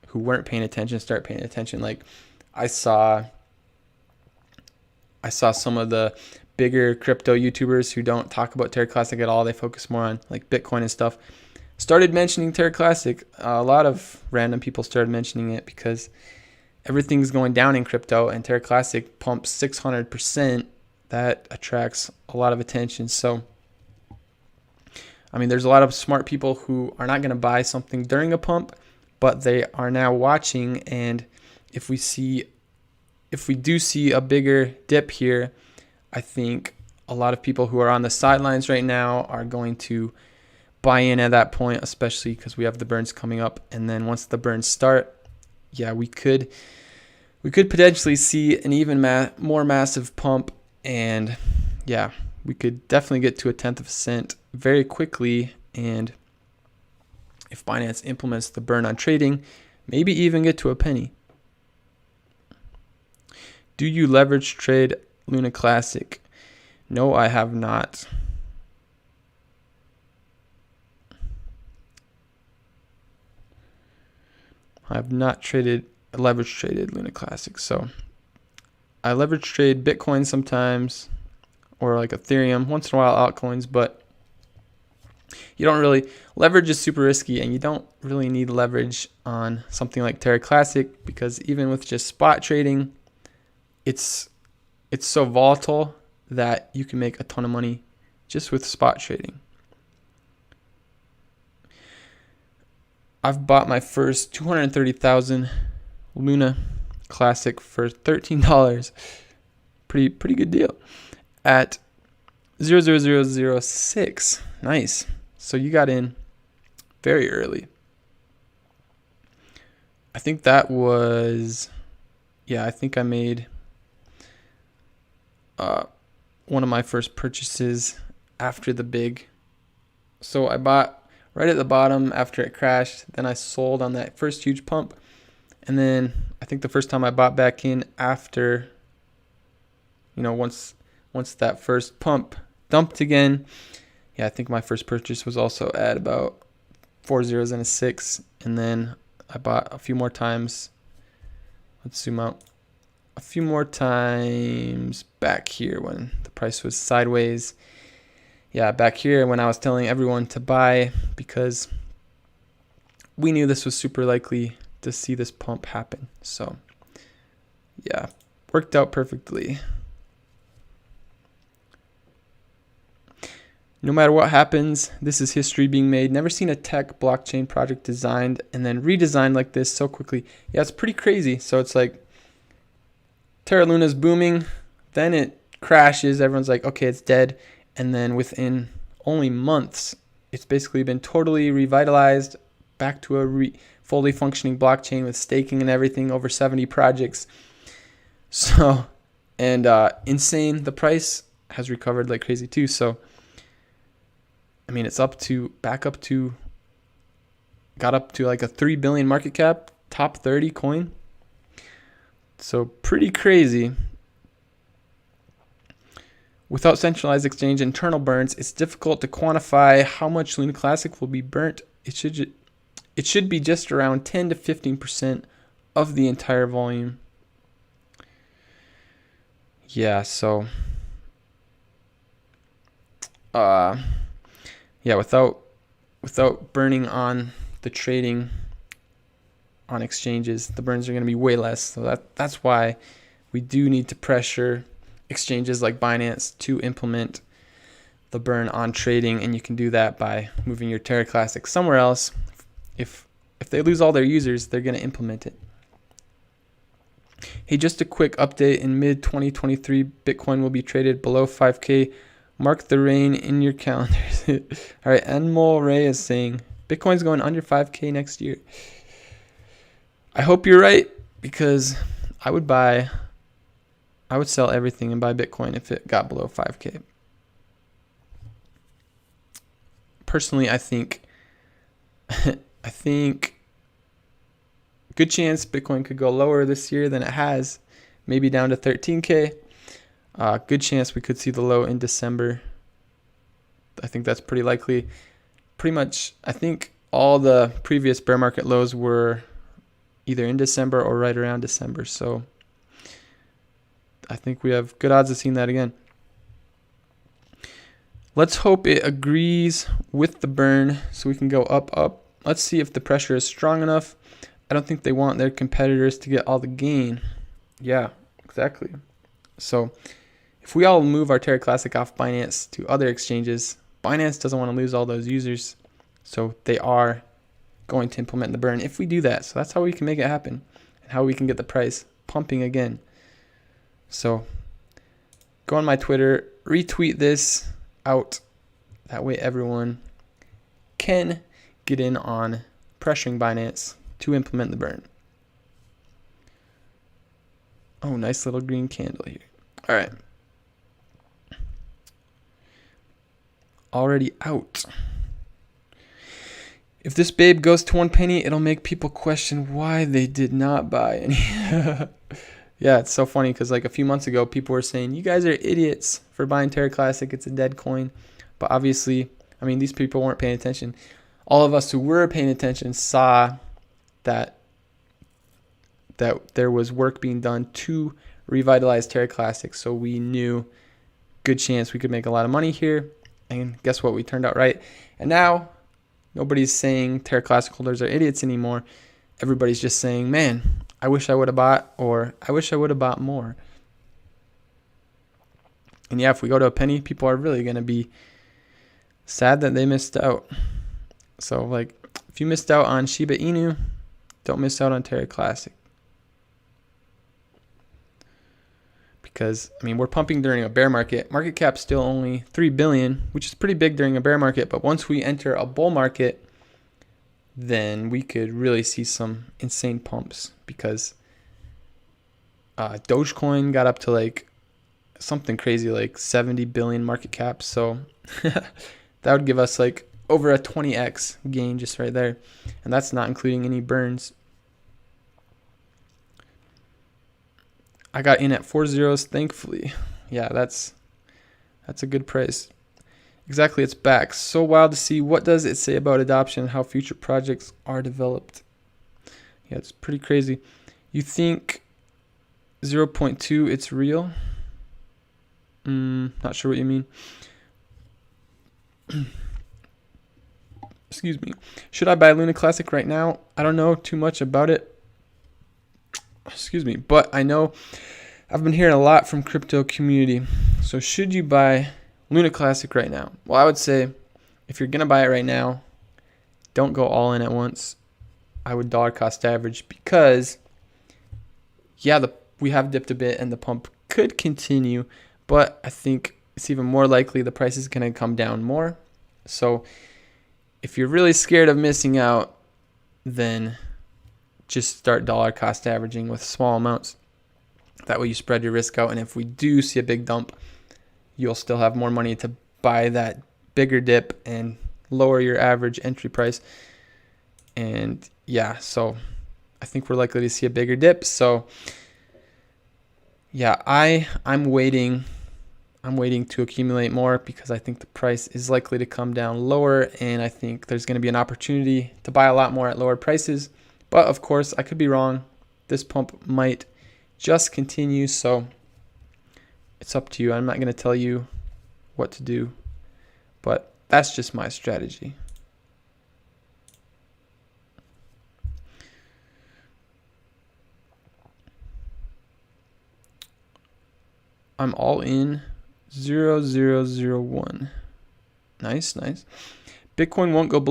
who weren't paying attention start paying attention. Like I saw some of the bigger crypto YouTubers who don't talk about Terra Classic at all. They focus more on like Bitcoin and stuff. Started mentioning Terra Classic. A lot of random people started mentioning it because everything's going down in crypto, and Terra Classic pumps 600%. That attracts a lot of attention. So, I mean, there's a lot of smart people who are not going to buy something during a pump, but they are now watching. And if we do see a bigger dip here, I think a lot of people who are on the sidelines right now are going to buy in at that point, especially because we have the burns coming up. And then once the burns start, yeah, we could potentially see an even more massive pump. And yeah, we could definitely get to 1/10 of a cent very quickly. And if Binance implements the burn on trading, maybe even get to a penny. Do you leverage trade Luna Classic? No, I have not. I have not leverage traded Luna Classic. So I leverage trade Bitcoin sometimes, or like Ethereum, once in a while altcoins, but you don't really, leverage is super risky, and you don't really need leverage on something like Terra Classic, because even with just spot trading, it's so volatile that you can make a ton of money just with spot trading. I've bought my first 230,000 Luna Classic for $13. Pretty good deal at 0.00006. Nice. So you got in very early. I think that was, I think I made one of my first purchases after the big. So I bought right at the bottom after it crashed. Then I sold on that first huge pump. And then I think the first time I bought back in after, once that first pump dumped again. Yeah, I think my first purchase was also at about 4 zeros and a 6. And then I bought a few more times. Let's zoom out. A few more times back here when the price was sideways. Yeah, back here when I was telling everyone to buy, because we knew this was super likely to see this pump happen. So yeah, worked out perfectly. No matter what happens, this is history being made. Never seen a tech blockchain project designed and then redesigned like this so quickly. Yeah, it's pretty crazy. So it's like Terra Luna's booming, then it crashes. Everyone's like, okay, it's dead. And then within only months, it's basically been totally revitalized back to a fully functioning blockchain with staking and everything, over 70 projects. So, and insane. The price has recovered like crazy too. So I mean, it's got up to like a 3 billion market cap, top 30 coin. So pretty crazy. Without centralized exchange internal burns, it's difficult to quantify how much Luna Classic will be burnt. It should be just around 10 to 15% of the entire volume. Yeah, so yeah, without burning on the trading on exchanges, the burns are going to be way less. So that's why we do need to pressure exchanges like Binance to implement the burn on trading, and you can do that by moving your Terra Classic somewhere else. If they lose all their users, they're going to implement it. Hey, just a quick update. In mid-2023, Bitcoin will be traded below 5K. Mark the rain in your calendars. All right, Enmol Ray is saying Bitcoin's going under 5K next year. I hope you're right, because I would sell everything and buy Bitcoin if it got below 5K. Personally, I think good chance Bitcoin could go lower this year than it has, maybe down to 13K. Good chance we could see the low in December. I think that's pretty likely. Pretty much, I think all the previous bear market lows were either in December or right around December. So I think we have good odds of seeing that again. Let's hope it agrees with the burn so we can go up. Let's see if the pressure is strong enough. I don't think they want their competitors to get all the gain. Yeah, exactly. So if we all move our Terra Classic off Binance to other exchanges, Binance doesn't want to lose all those users. So they are going to implement the burn if we do that. So that's how we can make it happen and how we can get the price pumping again. So go on my Twitter, retweet this out. That way everyone can get in on pressuring Binance to implement the burn. Oh, nice little green candle here. All right. Already out. If this babe goes to 1 penny, it'll make people question why they did not buy any. Yeah, it's so funny because like a few months ago, people were saying, you guys are idiots for buying Terra Classic. It's a dead coin. But obviously, I mean, these people weren't paying attention. All of us who were paying attention saw that there was work being done to revitalize Terra Classic. So we knew good chance we could make a lot of money here. And guess what? We turned out right. And now nobody's saying Terra Classic holders are idiots anymore. Everybody's just saying, man, I wish I would have bought, or I wish I would have bought more. And yeah, if we go to a penny, people are really going to be sad that they missed out. So like, if you missed out on Shiba Inu, don't miss out on Terra Classic. Because, I mean, we're pumping during a bear market. Market cap still only 3 billion, which is pretty big during a bear market. But once we enter a bull market, then we could really see some insane pumps. Because Dogecoin got up to like something crazy, like 70 billion market cap. So that would give us like over a 20x gain just right there. And that's not including any burns. I got in at 4 zeros, thankfully. Yeah, that's a good price. Exactly, it's back. So wild to see. What does it say about adoption and how future projects are developed? Yeah, it's pretty crazy. You think 0.2, it's real? Not sure what you mean. Excuse me. Should I buy Luna Classic right now? I don't know too much about it. Excuse me, but I know I've been hearing a lot from crypto community. So should you buy Luna Classic right now? Well, I would say if you're going to buy it right now, don't go all in at once. I would dollar cost average because, yeah, we have dipped a bit and the pump could continue, but I think it's even more likely the price is going to come down more. So if you're really scared of missing out, then just start dollar cost averaging with small amounts. That way you spread your risk out, and if we do see a big dump, you'll still have more money to buy that bigger dip and lower your average entry price. And yeah, so I think we're likely to see a bigger dip. So yeah, I'm waiting to accumulate more because I think the price is likely to come down lower, and I think there's going to be an opportunity to buy a lot more at lower prices. But of course, I could be wrong. This pump might just continue, so it's up to you. I'm not going to tell you what to do, but that's just my strategy. I'm all in 0001. Nice. Bitcoin won't go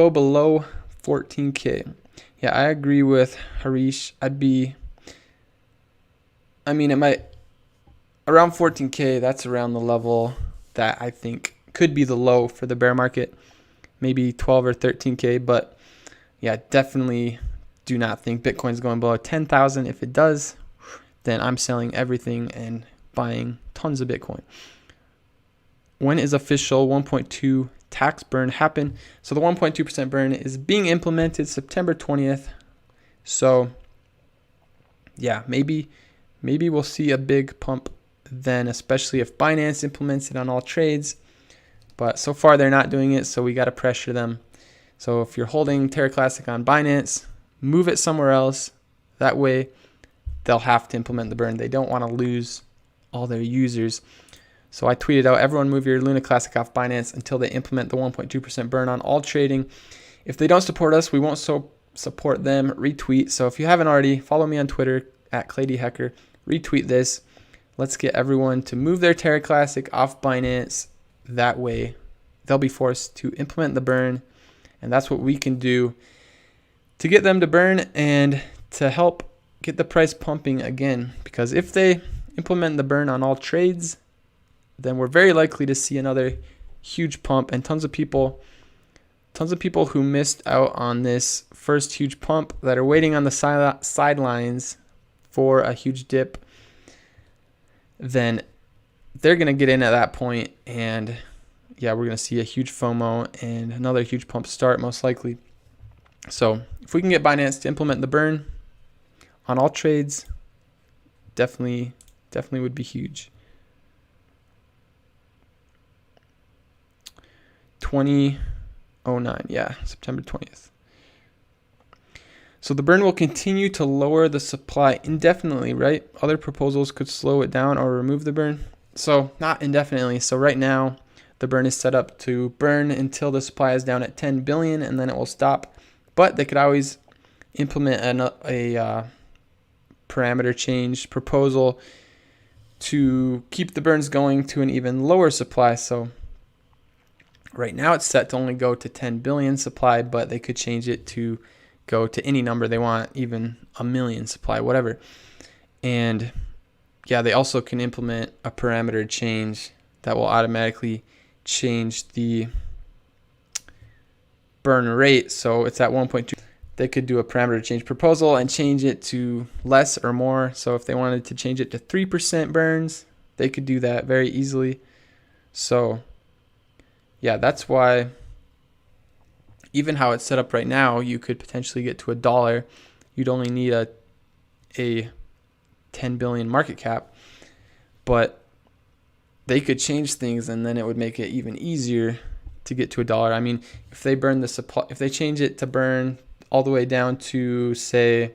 below 14K. Yeah, I agree with Harish. It might around 14K. That's around the level that I think could be the low for the bear market. Maybe 12 or 13K, but yeah, definitely do not think Bitcoin's going below 10,000. If it does, then I'm selling everything and buying tons of Bitcoin. When is official 1.2 tax burn happen? So the 1.2% burn is being implemented September 20th. So yeah, maybe we'll see a big pump then, especially if Binance implements it on all trades. But so far they're not doing it, so we got to pressure them. So if you're holding Terra Classic on Binance, move it somewhere else. That way they'll have to implement the burn. They don't want to lose all their users. So I tweeted out, everyone move your Luna Classic off Binance until they implement the 1.2% burn on all trading. If they don't support us, we won't support them. Retweet. So if you haven't already, follow me on Twitter at ClayDHacker. Retweet this. Let's get everyone to move their Terra Classic off Binance. That way they'll be forced to implement the burn. And that's what we can do to get them to burn and to help get the price pumping again. Because if they implement the burn on all trades, then we're very likely to see another huge pump, and tons of people who missed out on this first huge pump that are waiting on the sidelines for a huge dip, then they're going to get in at that point, and yeah, we're going to see a huge FOMO and another huge pump start most likely. So if we can get Binance to implement the burn on all trades, definitely would be huge. 2009, yeah, September 20th. So the burn will continue to lower the supply indefinitely, right? Other proposals could slow it down or remove the burn. So not indefinitely. So right now the burn is set up to burn until the supply is down at 10 billion, and then it will stop. But they could always implement a parameter change proposal to keep the burns going to an even lower supply. So right now it's set to only go to 10 billion supply, but they could change it to go to any number they want, even a million supply, whatever. And yeah, they also can implement a parameter change that will automatically change the burn rate. So it's at 1.2. They could do a parameter change proposal and change it to less or more. So if they wanted to change it to 3% burns, they could do that very easily. So yeah, that's why even how it's set up right now, you could potentially get to $1. You'd only need a 10 billion market cap, but they could change things and then it would make it even easier to get to $1. I mean, if they burn the supply, if they change it to burn all the way down to say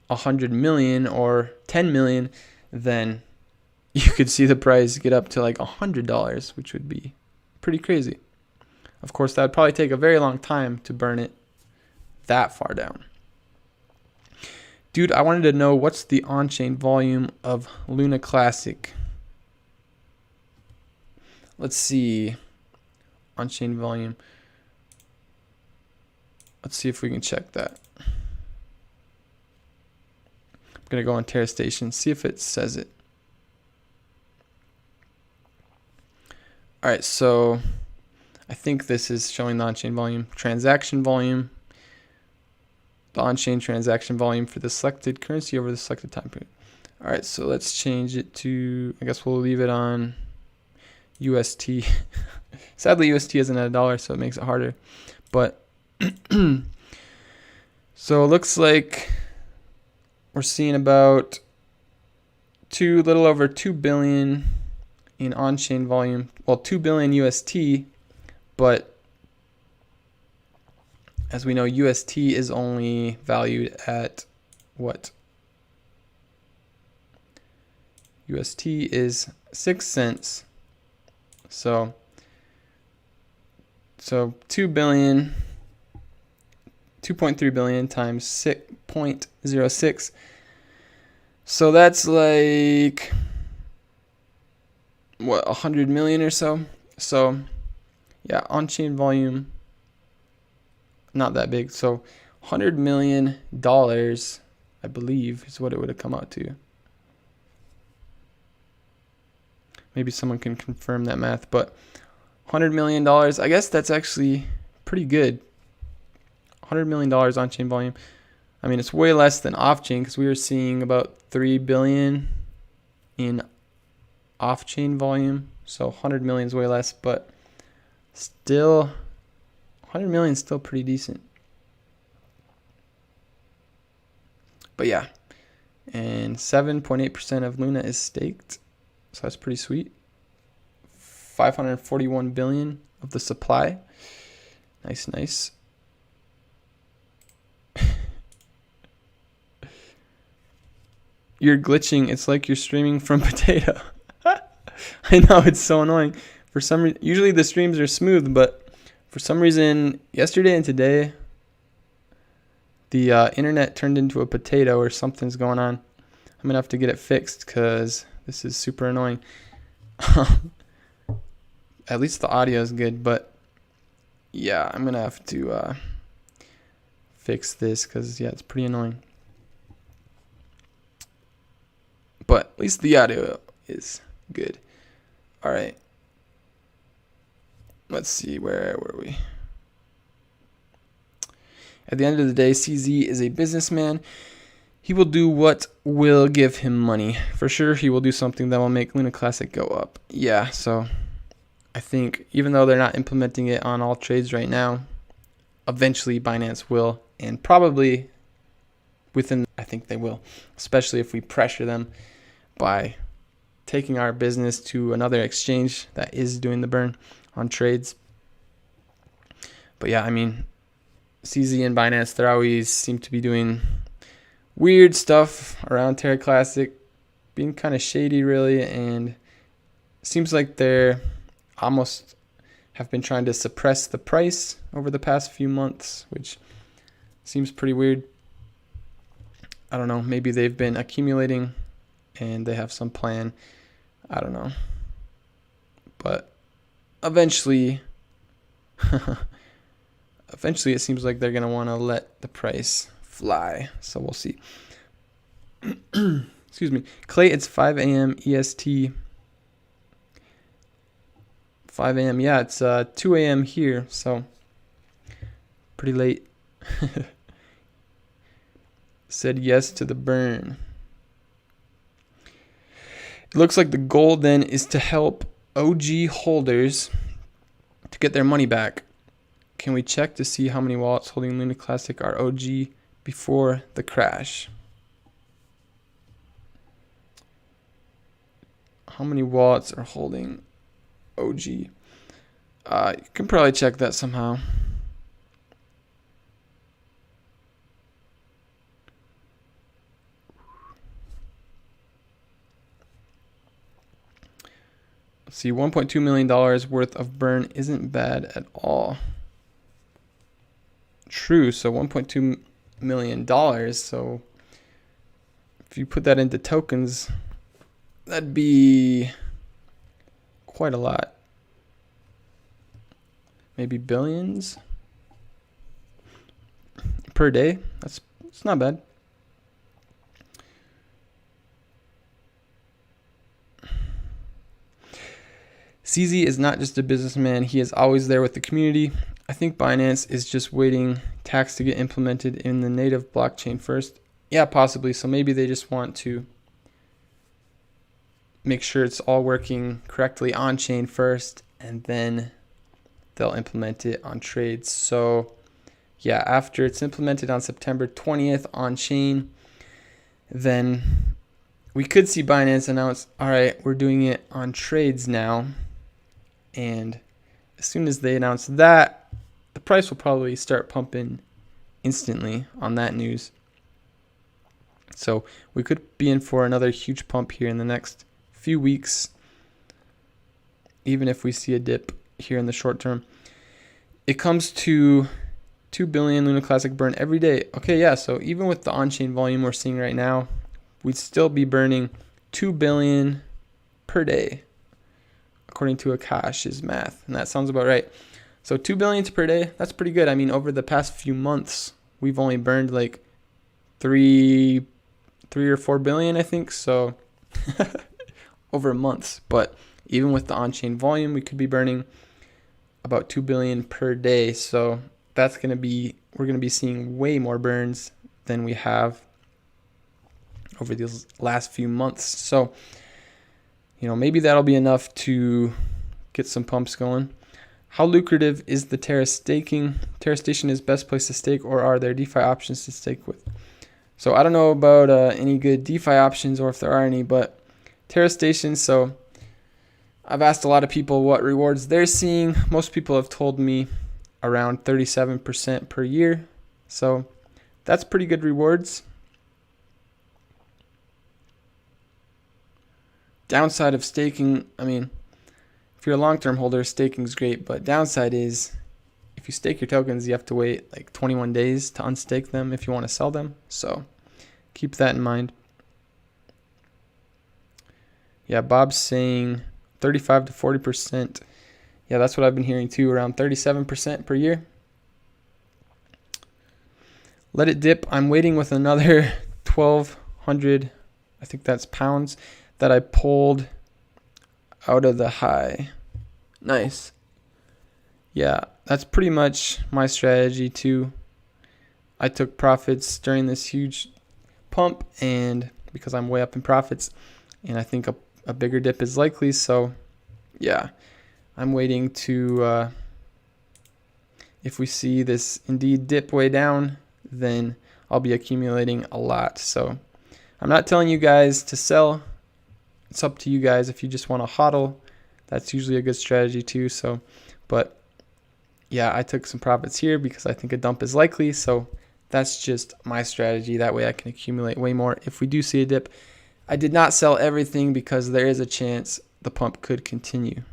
100 million or 10 million, then you could see the price get up to like $100, which would be pretty crazy. Of course, that would probably take a very long time to burn it that far down. Dude, I wanted to know what's the on-chain volume of Luna Classic. Let's see. On-chain volume. Let's see if we can check that. I'm going to go on Terra Station, see if it says it. All right, so I think this is showing the on-chain volume. Transaction volume. The on-chain transaction volume for the selected currency over the selected time period. All right, so let's change it to, I guess we'll leave it on UST. Sadly, UST isn't at a dollar, so it makes it harder. But so it looks like we're seeing about little over 2 billion in on-chain volume. Well, 2 billion UST, but as we know, UST is only valued at what? UST is 6 cents. So 2 billion, 2.3 billion times 6.06. So that's like, what, 100 million or so? So yeah, on-chain volume, not that big. So $100 million, I believe, is what it would have come out to. Maybe someone can confirm that math, but $100 million, I guess that's actually pretty good. $100 million on-chain volume. I mean, it's way less than off-chain because we were seeing about 3 billion in off-chain volume. So 100 million is way less, but still, 100 million is still pretty decent. But yeah, and 7.8% of Luna is staked. So that's pretty sweet. 541 billion of the supply. Nice, nice. You're glitching. It's like you're streaming from Potato. I know, it's so annoying. For some reason, usually the streams are smooth, but for some reason, yesterday and today, the internet turned into a potato or something's going on. I'm gonna have to get it fixed because this is super annoying. At least the audio is good, but yeah, I'm gonna have to fix this because yeah, it's pretty annoying. But at least the audio is good. All right. Let's see, where were we? At the end of the day, CZ is a businessman. He will do what will give him money. For sure, he will do something that will make Luna Classic go up. Yeah, so I think even though they're not implementing it on all trades right now, eventually Binance will, and probably I think they will, especially if we pressure them by taking our business to another exchange that is doing the burn on trades. But yeah, I mean, CZ and Binance, they always seem to be doing weird stuff around Terra Classic, being kind of shady really, and seems like they're almost have been trying to suppress the price over the past few months, which seems pretty weird. I don't know, maybe they've been accumulating and they have some plan. I don't know. But eventually it seems like they're going to want to let the price fly. So we'll see. Excuse me. Clay, it's 5 a.m. EST. 5 a.m. Yeah, it's 2 a.m. here. So pretty late. Said yes to the burn. It looks like the goal then is to help OG holders to get their money back. Can we check to see how many wallets holding Luna Classic are OG before the crash? How many wallets are holding OG? You can probably check that somehow. Let's see, $1.2 million worth of burn isn't bad at all. True, so $1.2 million. So if you put that into tokens, that'd be quite a lot. Maybe billions per day. It's not bad. CZ is not just a businessman, he is always there with the community. I think Binance is just waiting tax to get implemented in the native blockchain first. Yeah, possibly. So maybe they just want to make sure it's all working correctly on chain first, and then they'll implement it on trades. So yeah, after it's implemented on September 20th on chain, then we could see Binance announce, all right, we're doing it on trades now. And as soon as they announce that, the price will probably start pumping instantly on that news. So we could be in for another huge pump here in the next few weeks, even if we see a dip here in the short term. It comes to 2 billion Luna Classic burn every day. Okay, yeah, so even with the on-chain volume we're seeing right now, we'd still be burning 2 billion per day, according to Akash's math, and that sounds about right. So 2 billion per day, that's pretty good. I mean, over the past few months, we've only burned like 3 or 4 billion, I think, so over months. But even with the on-chain volume, we could be burning about 2 billion per day. So that's going to be, we're going to be seeing way more burns than we have over these last few months. So, you know, maybe that'll be enough to get some pumps going. How lucrative is the Terra staking? Terra Station is best place to stake, or are there DeFi options to stake with? So I don't know about any good DeFi options, or if there are any, but Terra Station, so I've asked a lot of people what rewards they're seeing. Most people have told me around 37% per year. So that's pretty good rewards. Downside of staking, I mean, if you're a long-term holder, staking is great, but downside is if you stake your tokens, you have to wait like 21 days to unstake them if you want to sell them. So keep that in mind. Yeah, Bob's saying 35 to 40%. Yeah, that's what I've been hearing too, around 37% per year. Let it dip. I'm waiting with another 1,200, I think that's pounds, that I pulled out of the high. Nice. Yeah, that's pretty much my strategy too. I took profits during this huge pump, and because I'm way up in profits, and I think a bigger dip is likely. So yeah, I'm waiting to, if we see this indeed dip way down, then I'll be accumulating a lot. So I'm not telling you guys to sell. It's up to you guys. If you just want to hodl, that's usually a good strategy too. So, but yeah, I took some profits here because I think a dump is likely. So that's just my strategy. That way I can accumulate way more if we do see a dip. I did not sell everything because there is a chance the pump could continue.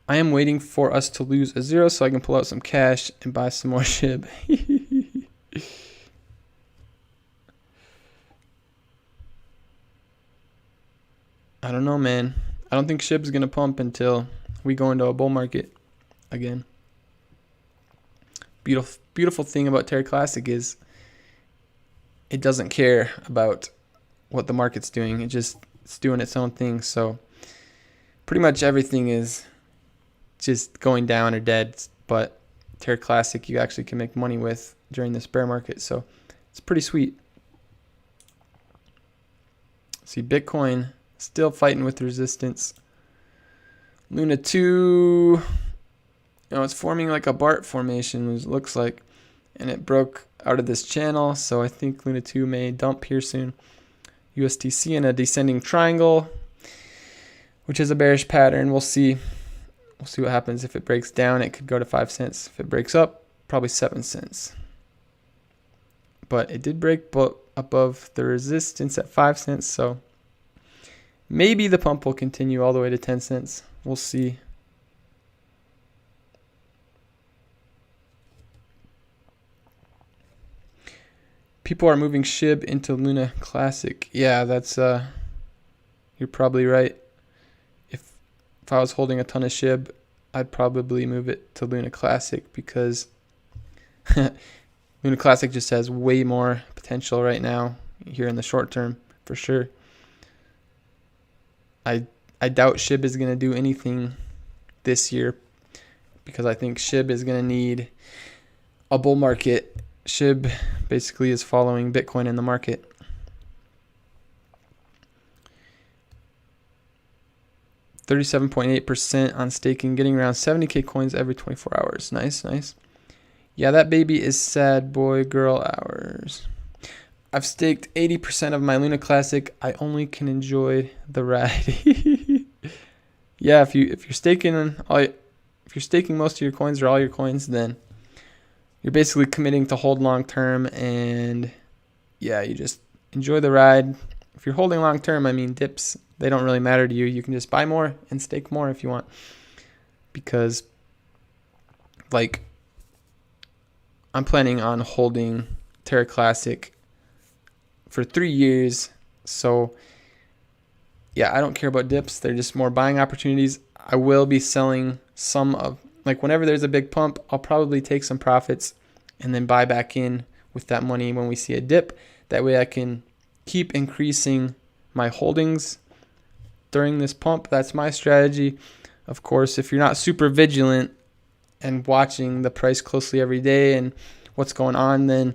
I am waiting for us to lose a zero so I can pull out some cash and buy some more SHIB. I don't know, man. I don't think SHIB is going to pump until we go into a bull market again. Beautiful thing about Terra Classic is it doesn't care about what the market's doing. It's doing its own thing. So pretty much everything is just going down or dead. But Terra Classic you actually can make money with during this bear market. So it's pretty sweet. See, Bitcoin still fighting with resistance. Luna 2, it's forming like a BART formation, it looks like, and it broke out of this channel. So I think Luna 2 may dump here soon. USDC in a descending triangle, which is a bearish pattern. We'll see. We'll see what happens. If it breaks down, it could go to 5 cents. If it breaks up, probably 7 cents. But it did break above the resistance at 5 cents, so maybe the pump will continue all the way to 10 cents. We'll see. People are moving SHIB into Luna Classic. Yeah, that's you're probably right. If I was holding a ton of SHIB, I'd probably move it to Luna Classic because Luna Classic just has way more potential right now here in the short term for sure. I doubt SHIB is going to do anything this year because I think SHIB is going to need a bull market. SHIB basically is following Bitcoin in the market. %37.8% on staking, getting around 70k coins every 24 hours. Nice, nice. Yeah, that baby is sad boy girl hours. I've staked 80% of my Luna Classic. I only can enjoy the ride. Yeah, if you're staking most of your coins or all your coins, then you're basically committing to hold long term, and yeah, you just enjoy the ride. If you're holding long term, I mean, dips, they don't really matter to you. You can just buy more and stake more if you want, because like I'm planning on holding Terra Classic for 3 years. So yeah, I don't care about dips. They're just more buying opportunities. I will be selling some of, like, whenever there's a big pump, I'll probably take some profits and then buy back in with that money when we see a dip. That way I can keep increasing my holdings during this pump. That's my strategy. Of course, if you're not super vigilant and watching the price closely every day and what's going on, then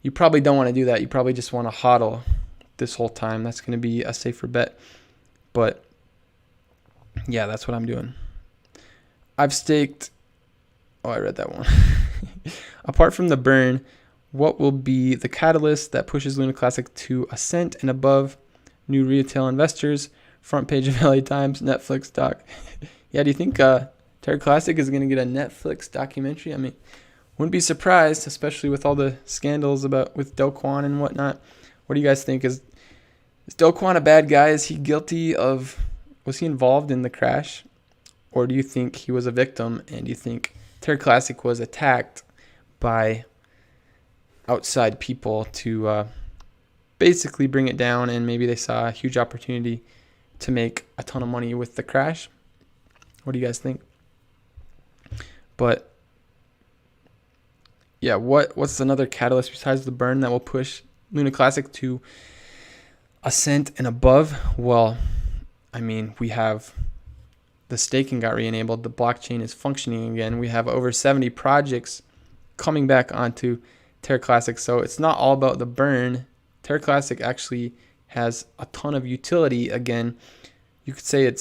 you probably don't want to do that. You probably just want to hodl this whole time. That's going to be a safer bet. But yeah, that's what I'm doing. I've staked, I read that one. Apart from the burn, what will be the catalyst that pushes Luna Classic to ascent and above? New retail investors, front page of LA Times, Netflix doc. Yeah, do you think Terra Classic is going to get a Netflix documentary? I mean, wouldn't be surprised, especially with all the scandals with Do Kwon and whatnot. What do you guys think? Is Do Kwon a bad guy? Is he guilty of, was he involved in the crash? Or do you think he was a victim, and do you think Terra Classic was attacked by outside people to basically bring it down, and maybe they saw a huge opportunity to make a ton of money with the crash? What do you guys think? But yeah, what's another catalyst besides the burn that will push Luna Classic to ascent and above? Well, I mean, we have the staking got re-enabled. The blockchain is functioning again. We have over 70 projects coming back onto Terra Classic. So it's not all about the burn. Terra Classic actually has a ton of utility again. You could say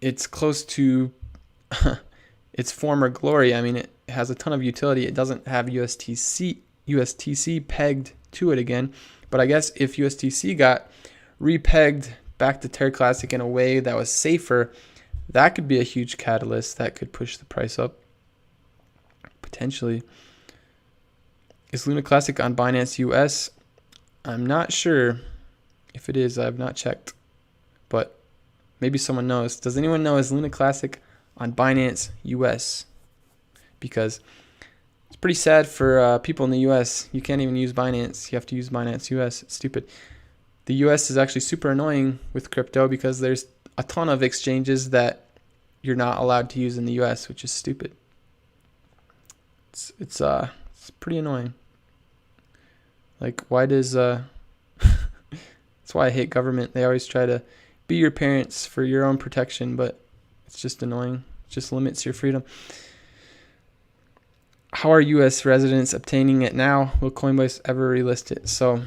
it's close to its former glory. I mean, it has a ton of utility. It doesn't have USTC pegged to it again. But I guess if USTC got repegged back to Terra Classic in a way that was safer, that could be a huge catalyst that could push the price up potentially. Is Luna Classic on Binance US? I'm not sure if it is. I have not checked, but maybe someone knows. Does anyone know, is Luna Classic on Binance US? Because it's pretty sad for people in the US. You can't even use Binance. You have to use Binance US. It's stupid. The US is actually super annoying with crypto because there's a ton of exchanges that you're not allowed to use in the US, which is stupid. It's pretty annoying. Like, why does that's why I hate government. They always try to be your parents for your own protection, but it's just annoying. It just limits your freedom. How are US residents obtaining it now? Will Coinbase ever relist it? So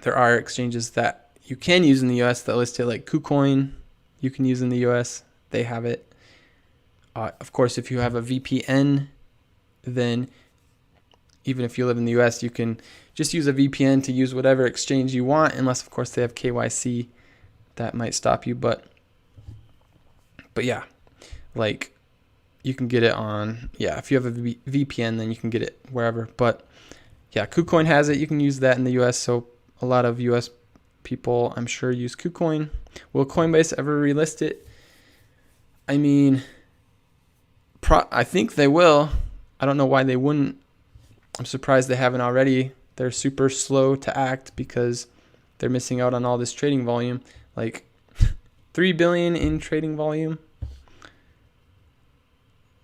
there are exchanges that you can use in the US that list it, like KuCoin. You can use in the US. They have it. Of course, if you have a VPN, then even if you live in the US, you can just use a VPN to use whatever exchange you want, unless, of course, they have KYC. That might stop you. But yeah, like, you can get it on, yeah, if you have a VPN, then you can get it wherever. But yeah, KuCoin has it. You can use that in the US. So a lot of US people, I'm sure, use KuCoin. Will Coinbase ever relist it? I mean, I think they will. I don't know why they wouldn't. I'm surprised they haven't already. They're super slow to act because they're missing out on all this trading volume. Like 3 billion in trading volume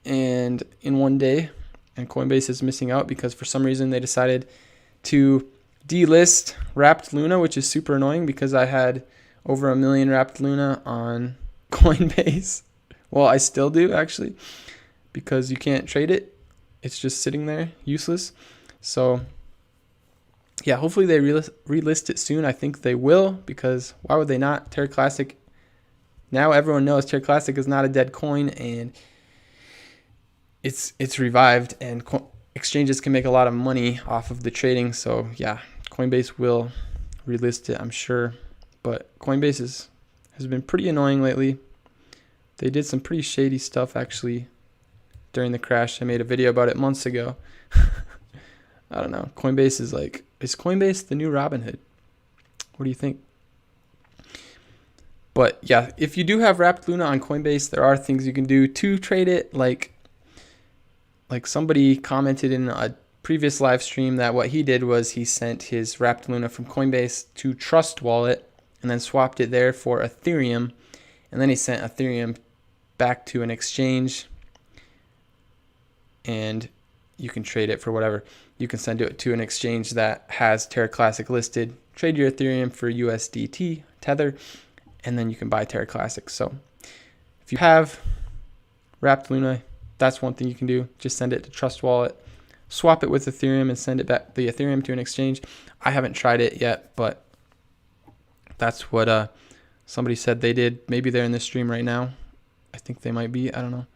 and in one day. And Coinbase is missing out because for some reason they decided to delist wrapped Luna, which is super annoying because I had over 1 million wrapped Luna on Coinbase. Well, I still do, actually, because you can't trade it. it's just sitting there useless. So yeah, hopefully they relist it soon. I think they will, because why would they not? Terra Classic, now everyone knows Terra Classic is not a dead coin, and it's revived, and exchanges can make a lot of money off of the trading. So yeah, Coinbase will relist it, I'm sure. But Coinbase has been pretty annoying lately. They did some pretty shady stuff actually during the crash. I made a video about it months ago. I don't know. Coinbase is Coinbase the new Robinhood? What do you think? But yeah, if you do have Wrapped Luna on Coinbase, there are things you can do to trade it. Like somebody commented in a previous live stream that what he did was he sent his Wrapped Luna from Coinbase to Trust Wallet and then swapped it there for Ethereum. And then he sent Ethereum back to an exchange, and you can trade it for whatever. You can send it to an exchange that has Terra Classic listed, trade your Ethereum for USDT, Tether, and then you can buy Terra Classic. So if you have Wrapped Luna, that's one thing you can do. Just send it to Trust Wallet, swap it with Ethereum, and send it back, the Ethereum, to an exchange. I haven't tried it yet, but that's what somebody said they did. Maybe they're in this stream right now. I think they might be. I don't know.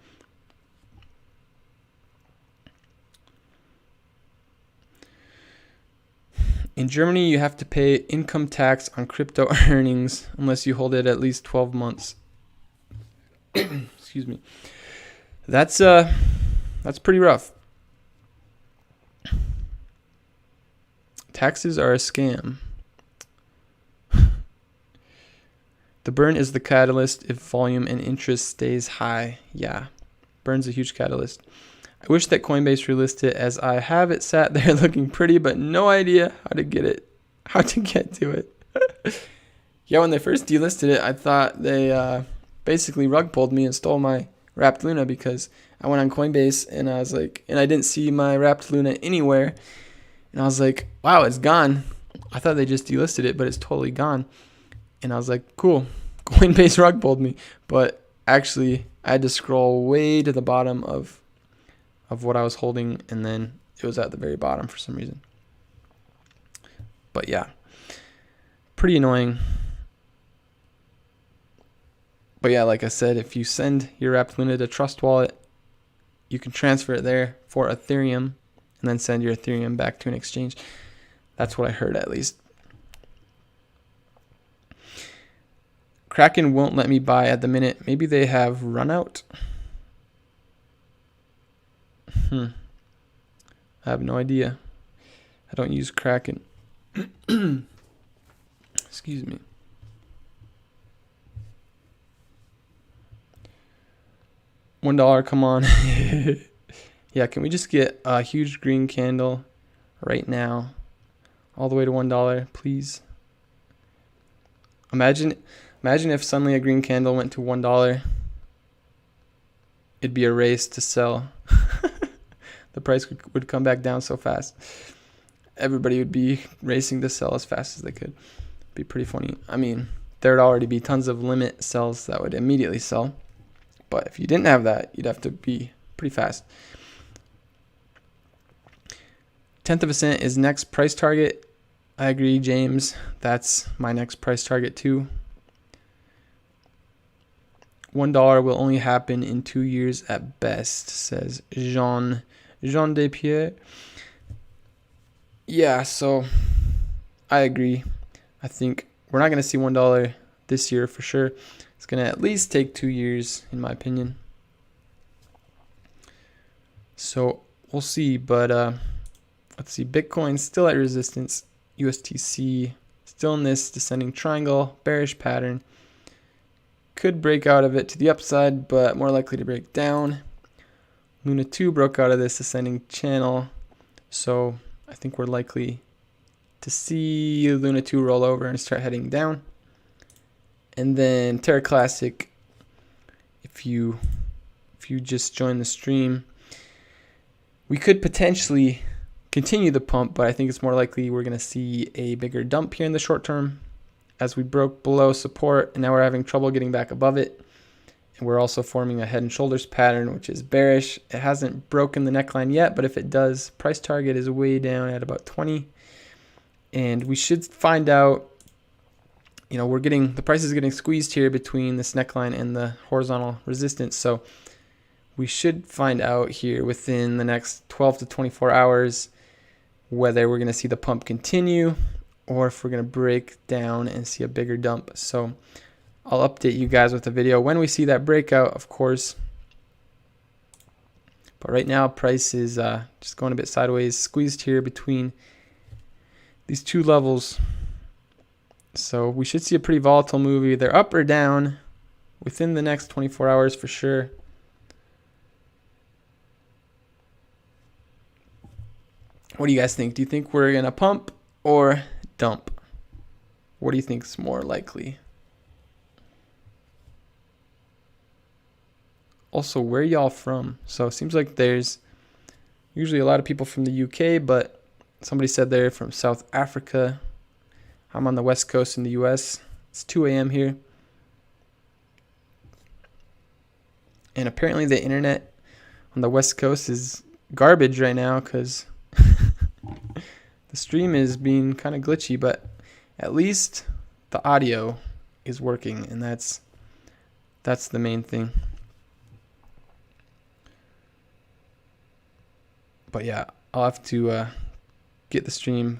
In Germany, you have to pay income tax on crypto earnings unless you hold it at least 12 months. Excuse me. That's pretty rough. Taxes are a scam. The burn is the catalyst if volume and interest stays high. Yeah, burn's a huge catalyst. I wish that Coinbase relisted, as I have it sat there looking pretty, but no idea how to get to it. Yeah, when they first delisted it, I thought they basically rug pulled me and stole my Wrapped Luna, because I went on Coinbase and I was like, and I didn't see my Wrapped Luna anywhere, and I was like, wow, it's gone. I thought they just delisted it, but it's totally gone. And I was like, cool, Coinbase rug pulled me. But actually, I had to scroll way to the bottom of what I was holding, and then it was at the very bottom for some reason. But yeah, pretty annoying. But yeah, like I said, if you send your Wrapped Luna to Trust Wallet, you can transfer it there for Ethereum and then send your Ethereum back to an exchange. That's what I heard, at least. Kraken won't let me buy at the minute. Maybe they have run out. I have no idea. I don't use Kraken. Excuse me. $1, come on. Yeah, can we just get a huge green candle right now? All the way to $1, please. Imagine if suddenly a green candle went to $1. It'd be a race to sell. The price would come back down so fast. Everybody would be racing to sell as fast as they could. It'd be pretty funny. I mean, there'd already be tons of limit sells that would immediately sell. But if you didn't have that, you'd have to be pretty fast. 1/10 of a cent is next price target. I agree, James. That's my next price target too. $1 will only happen in 2 years at best, says Jean Despierre. Yeah, so I agree. I think we're not going to see $1 this year for sure. It's going to at least take 2 years, in my opinion. So we'll see, but let's see. Bitcoin still at resistance. USTC still in this descending triangle, bearish pattern. Could break out of it to the upside, but more likely to break down. Luna 2 broke out of this ascending channel, so I think we're likely to see Luna 2 roll over and start heading down. And then Terra Classic, if you just join the stream, we could potentially continue the pump, but I think it's more likely we're going to see a bigger dump here in the short term, as we broke below support and now we're having trouble getting back above it. We're also forming a head and shoulders pattern, which is bearish. It hasn't broken the neckline yet, but if it does, price target is way down at about 20. And we should find out, you know, the price is getting squeezed here between this neckline and the horizontal resistance. So we should find out here within the next 12 to 24 hours whether we're going to see the pump continue or if we're going to break down and see a bigger dump. So I'll update you guys with a video when we see that breakout, of course. But right now, price is just going a bit sideways, squeezed here between these two levels. So we should see a pretty volatile move, either up or down, within the next 24 hours for sure. What do you guys think? Do you think we're going to pump or dump? What do you think is more likely? Also, where y'all from? So it seems like there's usually a lot of people from the UK, but somebody said they're from South Africa. I'm on the West Coast in the US. It's 2 a.m. here. And apparently the internet on the West Coast is garbage right now because the stream is being kind of glitchy, but at least the audio is working, and that's the main thing. But yeah, I'll have to get the stream,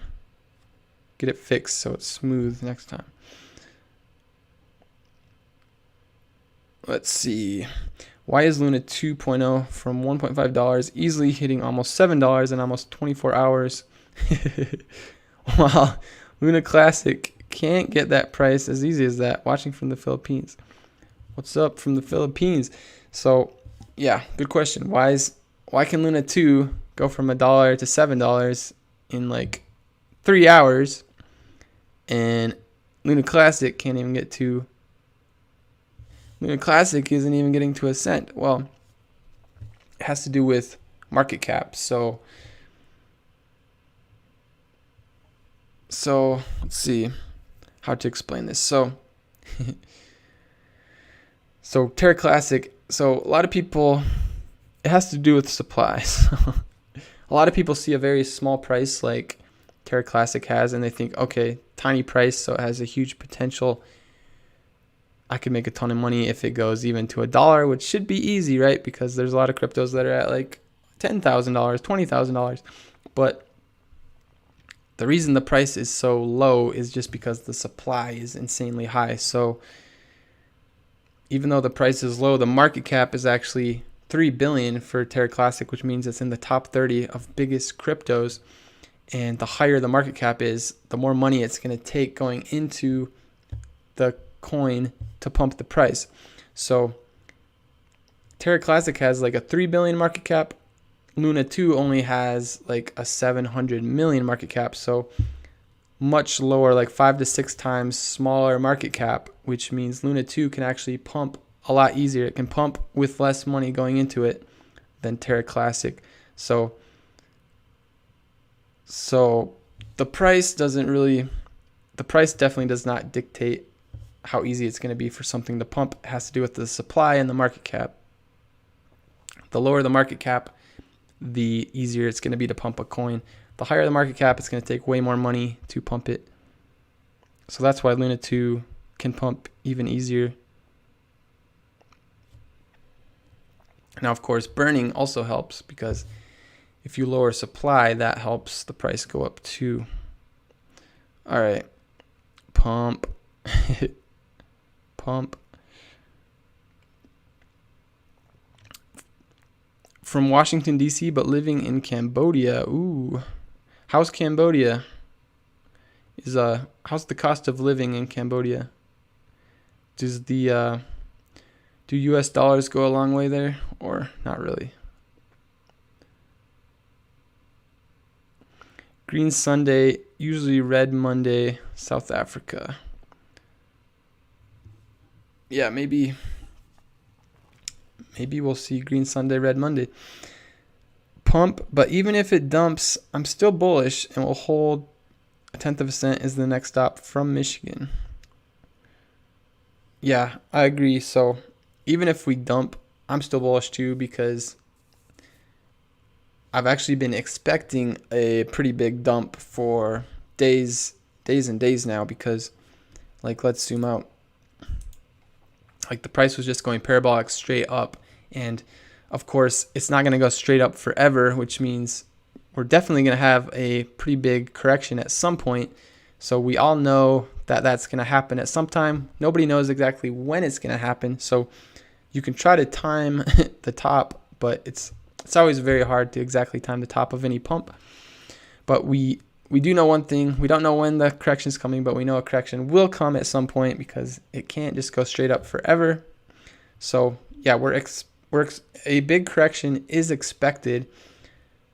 get it fixed so it's smooth next time. Let's see. Why is Luna 2.0 from $1.5 easily hitting almost $7 in almost 24 hours? Wow, Luna Classic can't get that price as easy as that. Watching from the Philippines. What's up from the Philippines? So, yeah, good question. Why can Luna 2 go from $1 to $7 in like 3 hours, and Luna Classic can't even get to? Luna Classic isn't even getting to a cent. Well, it has to do with market cap. So let's see how to explain this. So Terra Classic. So a lot of people, it has to do with supply. So a lot of people see a very small price like Terra Classic has, and they think, okay, tiny price, so it has a huge potential. I could make a ton of money if it goes even to $1, which should be easy, right? Because there's a lot of cryptos that are at like $10,000, $20,000. But the reason the price is so low is just because the supply is insanely high. So even though the price is low, the market cap is actually $3 billion for Terra Classic, which means it's in the top 30 of biggest cryptos. And the higher the market cap is, the more money it's going to take going into the coin to pump the price. So Terra Classic has like a 3 billion market cap. Luna 2 only has like a 700 million market cap. So much lower, like 5 to 6 times smaller market cap, which means Luna 2 can actually pump a lot easier. It can pump with less money going into it than Terra Classic. So the price definitely does not dictate how easy it's going to be for something to pump. It has to do with the supply and the market cap. The lower the market cap, the easier it's going to be to pump a coin. The higher the market cap, it's going to take way more money to pump it. So that's why Luna 2 can pump even easier. Now, of course, burning also helps, because if you lower supply, that helps the price go up too. All right, pump. Pump. From Washington, D.C., but living in Cambodia. Ooh. How's Cambodia? How's the cost of living in Cambodia? Do US dollars go a long way there, or not really? Green Sunday, usually Red Monday, South Africa. Yeah, maybe we'll see Green Sunday, Red Monday. Pump, but even if it dumps, I'm still bullish and will hold 1/10 of a cent is the next stop from Michigan. Yeah, I agree. So even if we dump, I'm still bullish too, because I've actually been expecting a pretty big dump for days and days now, because like, let's zoom out. Like, the price was just going parabolic straight up, and of course it's not going to go straight up forever, which means we're definitely going to have a pretty big correction at some point. So we all know that that's going to happen at some time. Nobody knows exactly when it's going to happen, so you can try to time the top, but it's always very hard to exactly time the top of any pump. But we do know one thing: we don't know when the correction is coming, but we know a correction will come at some point, because it can't just go straight up forever. So yeah, a big correction is expected,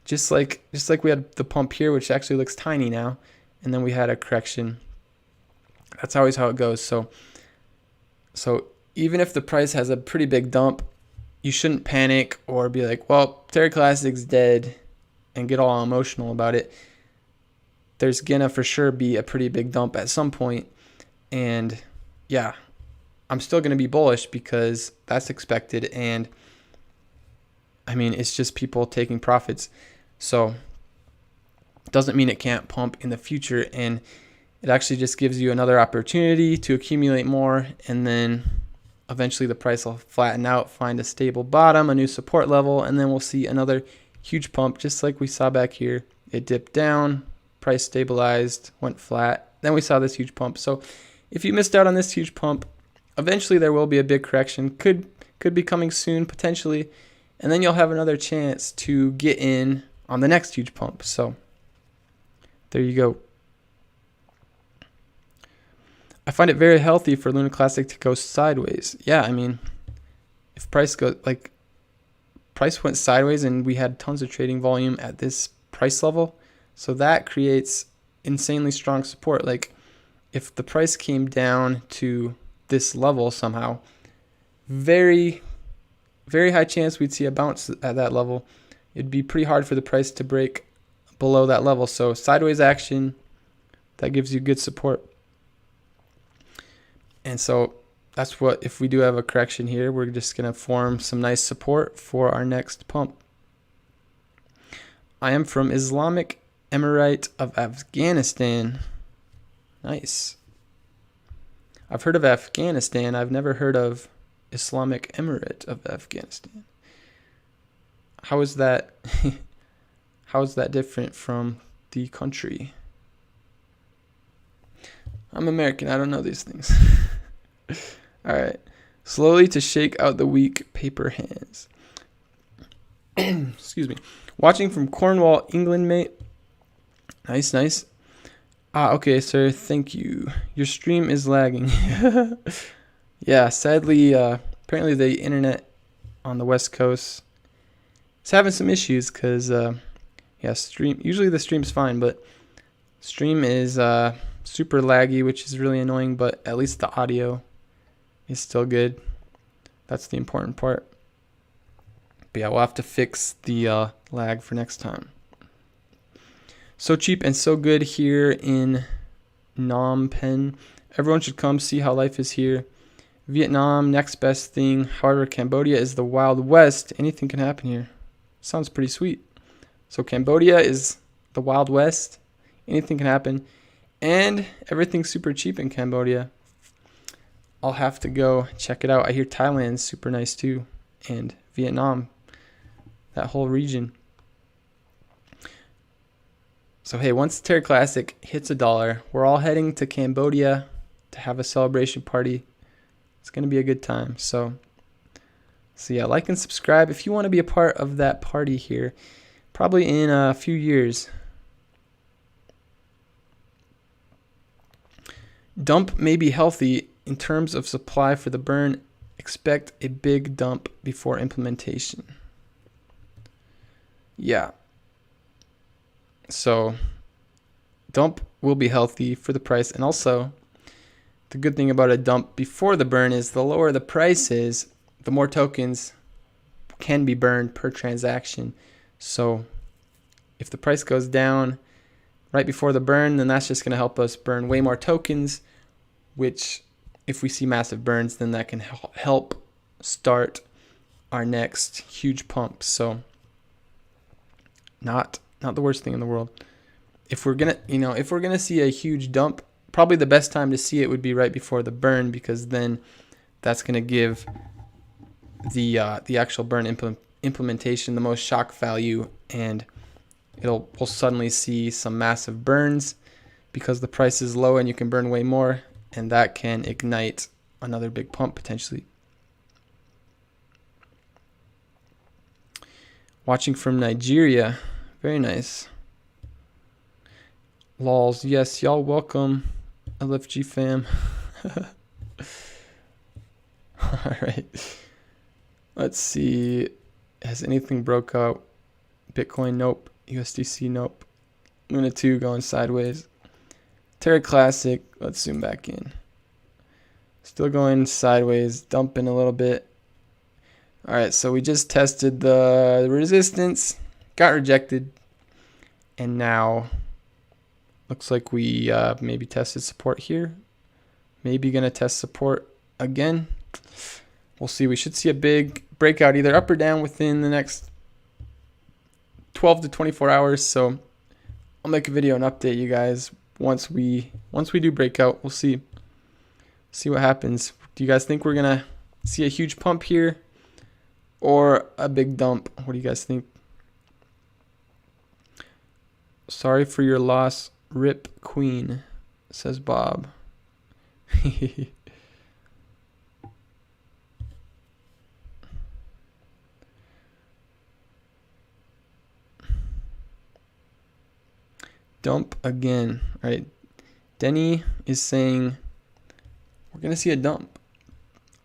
just like we had the pump here, which actually looks tiny now, and then we had a correction. That's always how it goes. So even if the price has a pretty big dump, you shouldn't panic or be like, well, Terra Classic's dead, and get all emotional about it. There's gonna for sure be a pretty big dump at some point, and yeah, I'm still gonna be bullish because that's expected, and I mean, it's just people taking profits. So it doesn't mean it can't pump in the future, and it actually just gives you another opportunity to accumulate more, and then eventually the price will flatten out, find a stable bottom, a new support level, and then we'll see another huge pump, just like we saw back here. It dipped down, price stabilized, went flat, then we saw this huge pump. So if you missed out on this huge pump, eventually there will be a big correction, could be coming soon potentially, and then you'll have another chance to get in on the next huge pump. So there you go. I find it very healthy for Luna Classic to go sideways. Yeah, I mean, if price went sideways and we had tons of trading volume at this price level, so that creates insanely strong support. Like, if the price came down to this level somehow, very, very high chance we'd see a bounce at that level. It'd be pretty hard for the price to break below that level. So sideways action, that gives you good support. And so that's what, if we do have a correction here, we're just going to form some nice support for our next pump. I am from Islamic Emirate of Afghanistan. Nice. I've heard of Afghanistan. I've never heard of Islamic Emirate of Afghanistan. How is that? How is that different from the country? I'm American. I don't know these things. All right. Slowly to shake out the weak paper hands. Excuse me. Watching from Cornwall, England, mate. Nice, nice. Okay, sir. Thank you. Your stream is lagging. Yeah, sadly, apparently the internet on the West Coast is having some issues because, yeah, usually the stream's fine, but stream is super laggy, which is really annoying, but at least the audio is still good. That's the important part. But yeah, we'll have to fix the lag for next time. So cheap and so good here in Phnom Penh. Everyone should come see how life is here. Vietnam, next best thing. However, Cambodia is the Wild West. Anything can happen here. Sounds pretty sweet. So Cambodia is the Wild West. Anything can happen. And everything's super cheap in Cambodia. I'll have to go check it out. I hear Thailand's super nice too. And Vietnam. That whole region. So hey, once Terra Classic hits $1, we're all heading to Cambodia to have a celebration party. It's going to be a good time. So yeah, like and subscribe if you want to be a part of that party here. Probably in a few years. Dump may be healthy in terms of supply for the burn. Expect a big dump before implementation. Yeah. So dump will be healthy for the price. And also, the good thing about a dump before the burn is the lower the price is, the more tokens can be burned per transaction. So if the price goes down right before the burn, then that's just going to help us burn way more tokens, which if we see massive burns, then that can help start our next huge pump. So not the worst thing in the world. If we're gonna see a huge dump, probably the best time to see it would be right before the burn, because then that's gonna give the actual burn implementation the most shock value, and we'll suddenly see some massive burns because the price is low and you can burn way more, and that can ignite another big pump potentially. Watching from Nigeria, very nice. Lols, yes, y'all welcome, LFG fam. All right, let's see. Has anything broke out? Bitcoin, nope. USDC, nope. Luna 2 going sideways. Terra Classic, let's zoom back in. Still going sideways, dumping a little bit. All right, so we just tested the resistance, got rejected, and now looks like we maybe tested support here. Maybe gonna test support again. We'll see. We should see a big breakout either up or down within the next 12 to 24 hours. So I'll make a video and update you guys once we do breakout. We'll see what happens. Do you guys think we're gonna see a huge pump here or a big dump? What do you guys think? Sorry for your loss, Rip Queen, says Bob. Dump again. All right, Denny is saying we're gonna see a dump.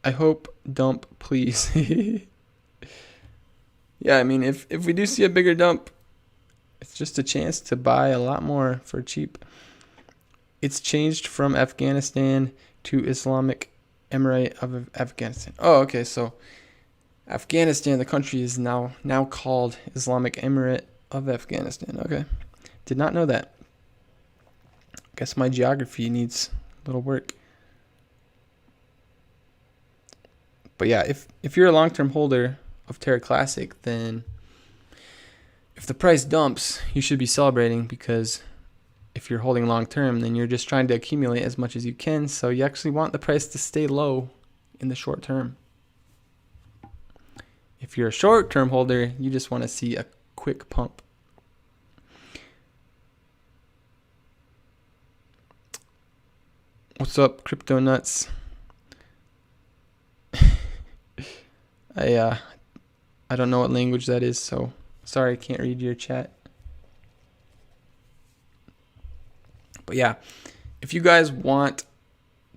I hope dump, please. Yeah, I mean, if we do see a bigger dump, it's just a chance to buy a lot more for cheap. It's changed from Afghanistan to Islamic Emirate of Afghanistan. Oh, okay, so Afghanistan, the country, is now called Islamic Emirate of Afghanistan. Okay, did not know that. Guess my geography needs a little work. But yeah, if you're a long-term holder of Terra Classic, then if the price dumps, you should be celebrating, because if you're holding long-term, then you're just trying to accumulate as much as you can. So you actually want the price to stay low in the short term. If you're a short-term holder, you just want to see a quick pump. What's up, Crypto Nuts? I don't know what language that is, so sorry I can't read your chat. But yeah, if you guys want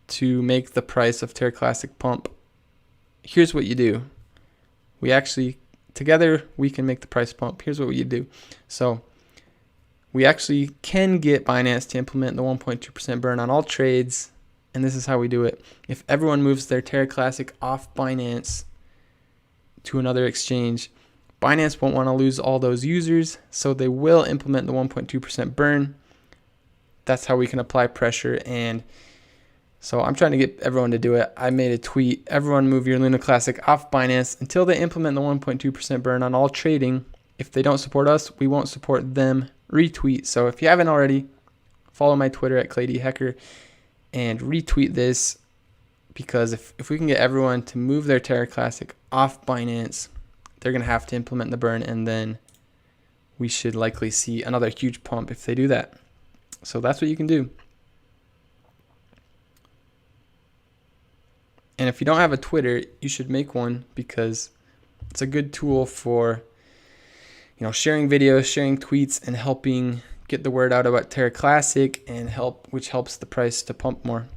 to make the price of Terra Classic pump, here's what you do. Together we can make the price pump. Here's what you do. So we actually can get Binance to implement the 1.2% burn on all trades, and this is how we do it. If everyone moves their Terra Classic off Binance to another exchange, Binance won't want to lose all those users, so they will implement the 1.2% burn. That's how we can apply pressure. And so I'm trying to get everyone to do it. I made a tweet: everyone move your Luna Classic off Binance until they implement the 1.2% burn on all trading. If they don't support us, we won't support them. Retweet. So if you haven't already, follow my Twitter at ClayDHacker and retweet this, because if we can get everyone to move their Terra Classic off Binance, they're going to have to implement the burn, and then we should likely see another huge pump if they do that. So that's what you can do. And if you don't have a Twitter, you should make one, because it's a good tool for, sharing videos, sharing tweets, and helping get the word out about Terra Classic, and which helps the price to pump more.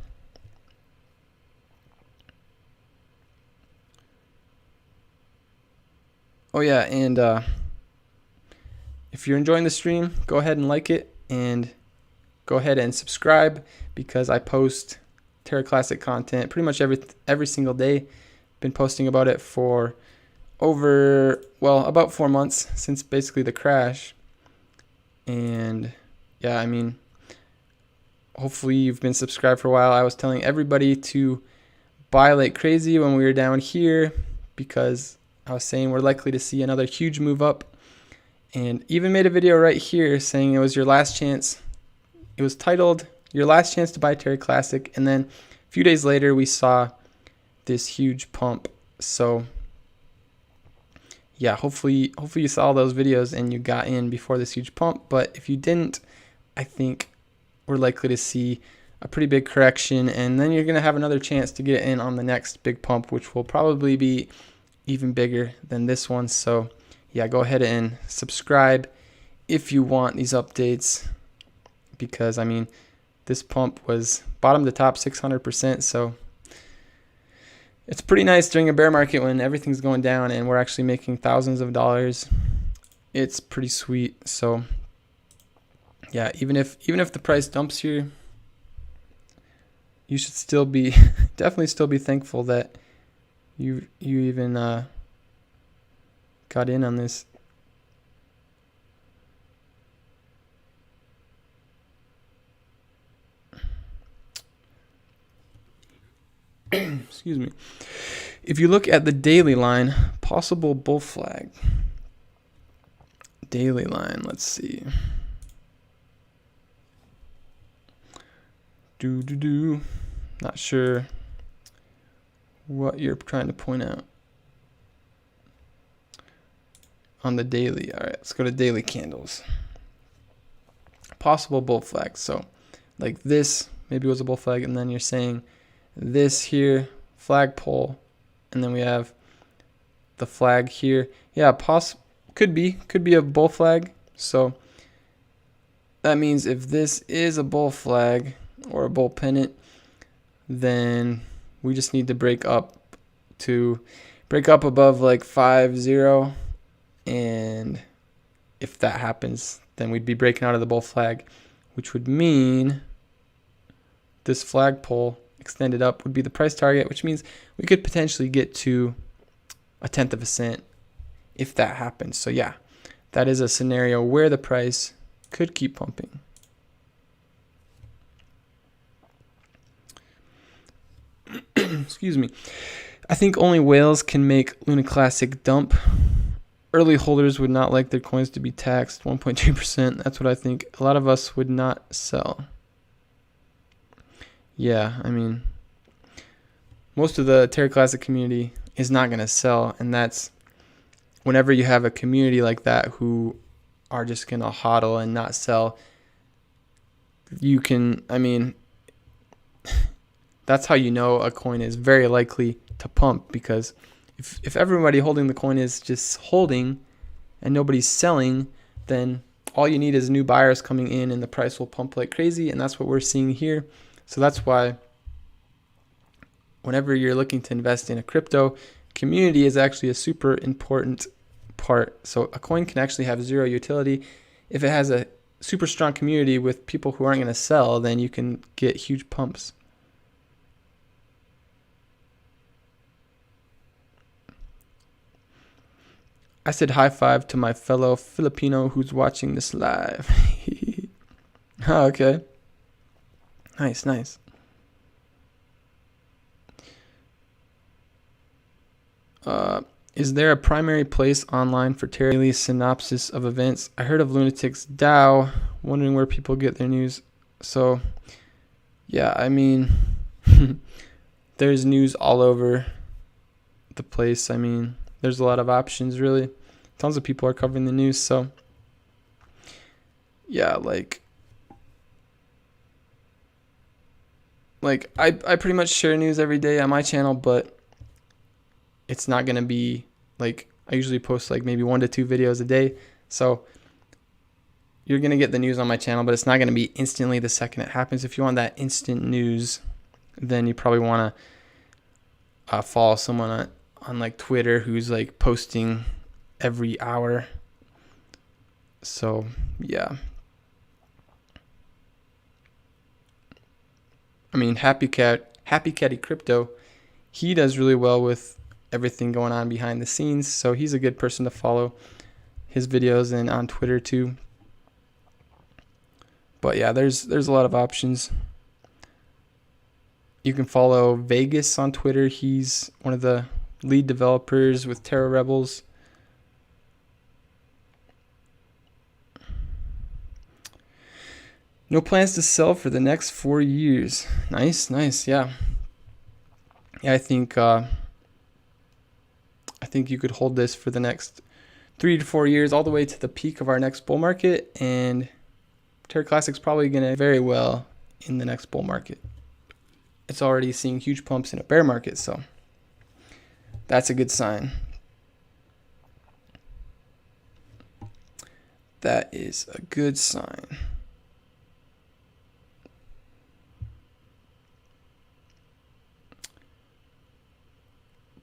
Oh yeah, and if you're enjoying the stream, go ahead and like it, and go ahead and subscribe, because I post Terra Classic content pretty much every single day. Been posting about it for about 4 months, since basically the crash. And yeah, I mean, hopefully you've been subscribed for a while. I was telling everybody to buy like crazy when we were down here, because I was saying we're likely to see another huge move up, and even made a video right here saying it was your last chance. It was titled "Your Last Chance to Buy Terra Classic," and then a few days later we saw this huge pump. So yeah, hopefully you saw those videos and you got in before this huge pump. But if you didn't, I think we're likely to see a pretty big correction, and then you're going to have another chance to get in on the next big pump, which will probably be even bigger than this one. So yeah, go ahead and subscribe if you want these updates, because I mean, this pump was bottom to top 600%. So it's pretty nice during a bear market when everything's going down and we're actually making thousands of dollars. It's pretty sweet. So yeah, even if the price dumps here, you should still be definitely still be thankful that you even got in on this. Excuse me. If you look at the daily line, possible bull flag. Daily line, let's see. Not sure what you're trying to point out on the daily. All right, let's go to daily candles. Possible bull flag. So like this maybe was a bull flag, and then you're saying this here, flagpole, and then we have the flag here. Yeah, could be a bull flag. So that means if this is a bull flag or a bull pennant, then we just need to break up above like 5-0, and if that happens, then we'd be breaking out of the bull flag, which would mean this flagpole extended up would be the price target, which means we could potentially get to 1/10 of a cent if that happens. So yeah, that is a scenario where the price could keep pumping. Excuse me. I think only whales can make Luna Classic dump. Early holders would not like their coins to be taxed 1.2%. That's what I think. A lot of us would not sell. Yeah, I mean, most of the Terra Classic community is not going to sell, and that's whenever you have a community like that who are just going to hodl and not sell, you can, I mean, that's how you know a coin is very likely to pump, because if everybody holding the coin is just holding and nobody's selling, then all you need is new buyers coming in and the price will pump like crazy, and that's what we're seeing here. So that's why whenever you're looking to invest in a crypto, community is actually a super important part. So a coin can actually have zero utility. If it has a super strong community with people who aren't going to sell, then you can get huge pumps. I said high five to my fellow Filipino who's watching this live. Oh, okay. Nice. Is there a primary place online for Terra synopsis of events? I heard of Lunatic's DAO, wondering where people get their news. So, yeah, I mean, there's news all over the place. I mean, there's a lot of options, really. Tons of people are covering the news. So, yeah, like I pretty much share news every day on my channel, but it's not going to be like, I usually post like maybe 1 to 2 videos a day. So you're going to get the news on my channel, but it's not going to be instantly the second it happens. If you want that instant news, then you probably want to follow someone on like Twitter who's like posting every hour. So yeah. I mean, Happy Caddy Crypto, he does really well with everything going on behind the scenes, so he's a good person to follow, his videos, and on Twitter too. But yeah, there's a lot of options. You can follow Vegas on Twitter. He's one of the lead developers with Terra Rebels. No plans to sell for the next 4 years. Nice, nice, yeah. Yeah, I think you could hold this for the next 3 to 4 years, all the way to the peak of our next bull market, and Terra Classic's probably going to very well in the next bull market. It's already seeing huge pumps in a bear market, so that's a good sign. That is a good sign.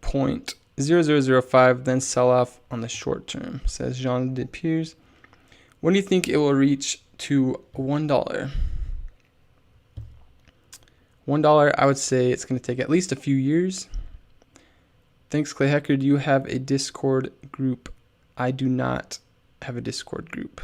.0005, then sell off on the short term, says Jean de Piers. When do you think it will reach to $1? $1, I would say it's going to take at least a few years. Thanks, Clay Hecker. Do you have a Discord group? I do not have a Discord group.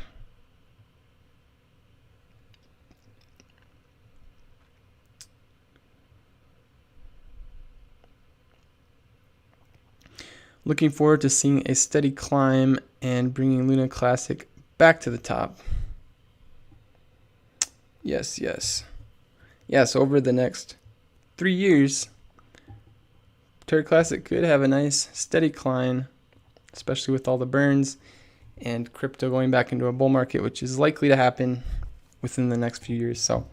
Looking forward to seeing a steady climb and bringing Luna Classic back to the top. Yes, yes. Yes, over the next 3 years, Terra Classic could have a nice steady climb, especially with all the burns and crypto going back into a bull market, which is likely to happen within the next few years. So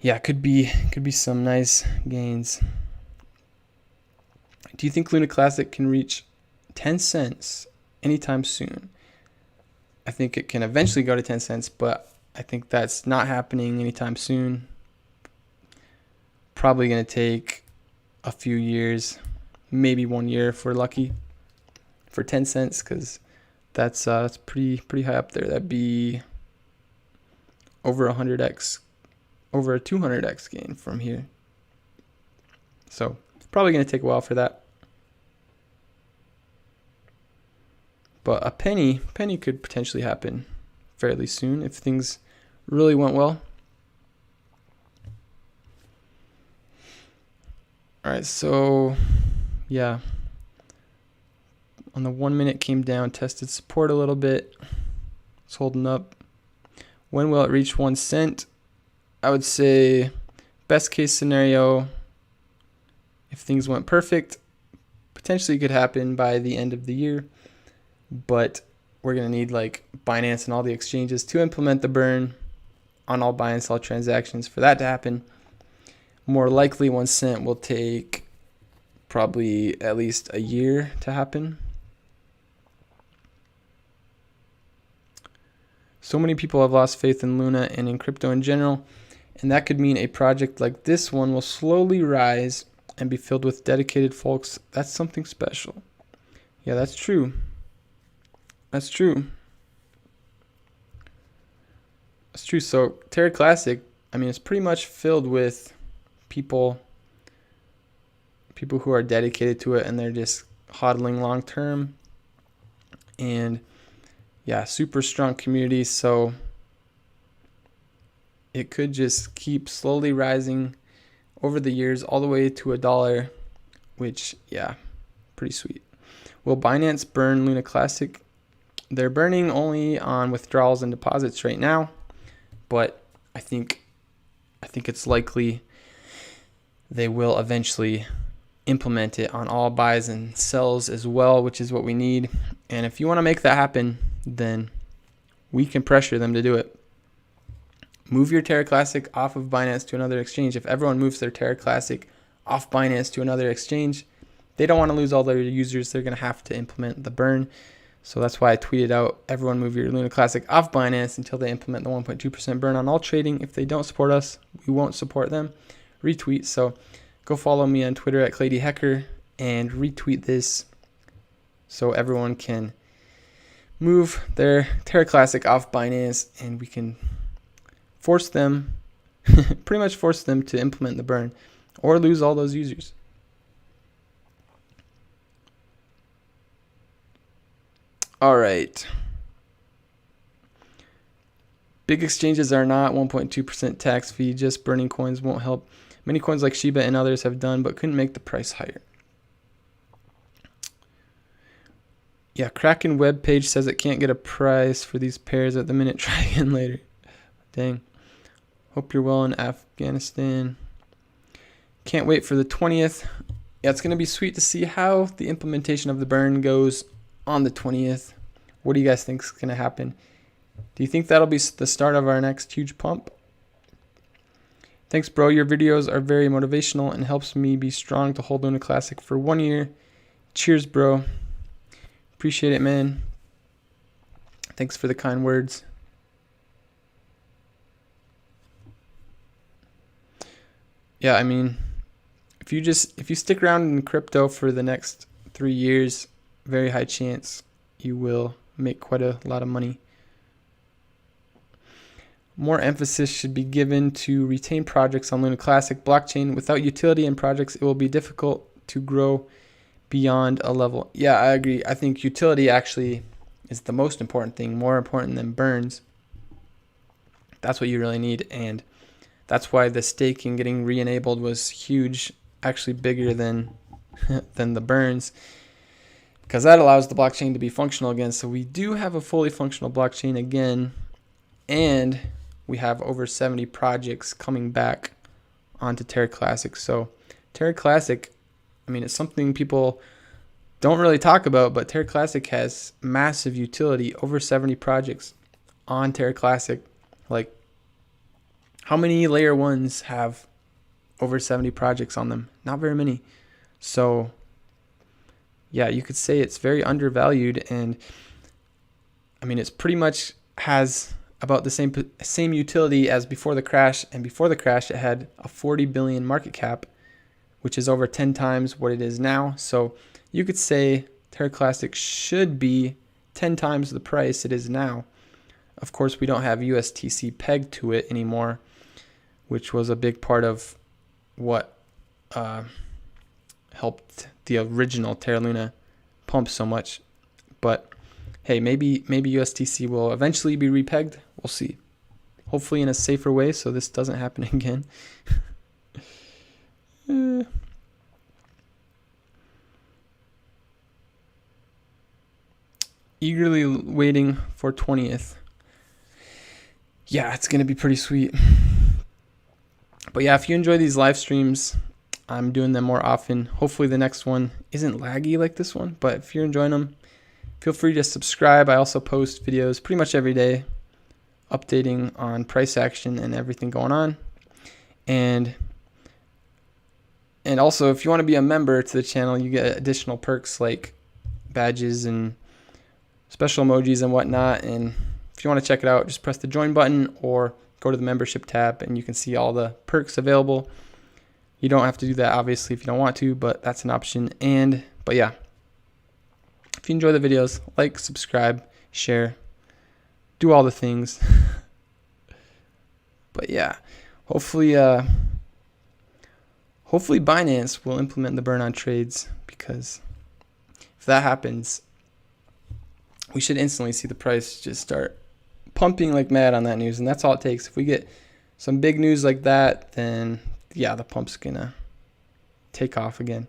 yeah, could be some nice gains. Do you think Luna Classic can reach 10 cents anytime soon? I think it can eventually go to 10 cents, but I think that's not happening anytime soon. Probably going to take a few years, maybe 1 year if we're lucky, for 10 cents, because that's pretty high up there. That'd be over 100x, over a 200x gain from here. So probably going to take a while for that. But a penny could potentially happen fairly soon if things really went well. All right, so yeah, on the 1 minute came down, tested support a little bit. It's holding up. When will it reach 1 cent? I would say best case scenario, if things went perfect, potentially could happen by the end of the year. But we're going to need like Binance and all the exchanges to implement the burn on all buy and sell transactions for that to happen. More likely 1 cent will take probably at least a year to happen. So many people have lost faith in Luna and in crypto in general, and that could mean a project like this one will slowly rise and be filled with dedicated folks. That's something special. Yeah, that's true. That's true. That's true. So Terra Classic, I mean, it's pretty much filled with people who are dedicated to it, and they're just hodling long term. And yeah, super strong community. So it could just keep slowly rising over the years all the way to $1, which, yeah, pretty sweet. Will Binance burn Luna Classic? They're burning only on withdrawals and deposits right now, but I think it's likely they will eventually implement it on all buys and sells as well, which is what we need. And if you want to make that happen, then we can pressure them to do it. Move your Terra Classic off of Binance to another exchange. If everyone moves their Terra Classic off Binance to another exchange, they don't want to lose all their users. They're going to have to implement the burn. So that's why I tweeted out, everyone move your Luna Classic off Binance until they implement the 1.2% burn on all trading. If they don't support us, we won't support them. Retweet. So go follow me on Twitter at Clay D. Hecker and retweet this so everyone can move their Terra Classic off Binance, and we can force them, pretty much force them to implement the burn or lose all those users. All right. Big exchanges are not 1.2% tax fee. Just burning coins won't help. Many coins like SHIB and others have done, but couldn't make the price higher. Yeah, Kraken web page says it can't get a price for these pairs at the minute. Try again later. Dang. Hope you're well in Afghanistan. Can't wait for the 20th. Yeah, it's going to be sweet to see how the implementation of the burn goes on the 20th. What do you guys think is going to happen? Do you think that'll be the start of our next huge pump? Thanks, bro. Your videos are very motivational and helps me be strong to hold LUNA Classic for 1 year. Cheers, bro. Appreciate it, man. Thanks for the kind words. Yeah, I mean, if you stick around in crypto for the next 3 years, very high chance you will make quite a lot of money. More emphasis should be given to retain projects on LUNA Classic blockchain. Without utility and projects, it will be difficult to grow beyond a level. Yeah, I agree. I think utility actually is the most important thing, more important than burns. That's what you really need, and that's why the staking getting re-enabled was huge, actually bigger than than the burns, because that allows the blockchain to be functional again. So we do have a fully functional blockchain again, and we have over 70 projects coming back onto Terra Classic. So Terra Classic, I mean, it's something people don't really talk about, but Terra Classic has massive utility, over 70 projects on Terra Classic. Like, how many layer ones have over 70 projects on them? Not very many. So yeah, you could say it's very undervalued, and I mean, it's pretty much has about the same utility as before the crash, and before the crash it had a 40 billion market cap, which is over 10 times what it is now. So you could say Terra Classic should be 10 times the price it is now. Of course, we don't have USTC pegged to it anymore, which was a big part of what helped the original Terra Luna pump so much. But hey, maybe USTC will eventually be repegged. We'll see. Hopefully in a safer way, so this doesn't happen again. Eagerly waiting for 20th. Yeah, it's going to be pretty sweet. But yeah, if you enjoy these live streams, I'm doing them more often. Hopefully the next one isn't laggy like this one, but if you're enjoying them, feel free to subscribe. I also post videos pretty much every day, updating on price action and everything going on. And also, if you want to be a member to the channel, you get additional perks like badges and special emojis and whatnot. And if you want to check it out, just press the join button or go to the membership tab and you can see all the perks available. You don't have to do that, obviously, if you don't want to, but that's an option. But yeah, if you enjoy the videos, like, subscribe, share, do all the things. But yeah, hopefully Binance will implement the burn on trades, because if that happens, we should instantly see the price just start pumping like mad on that news. And that's all it takes. If we get some big news like that, then yeah, the pump's gonna take off again.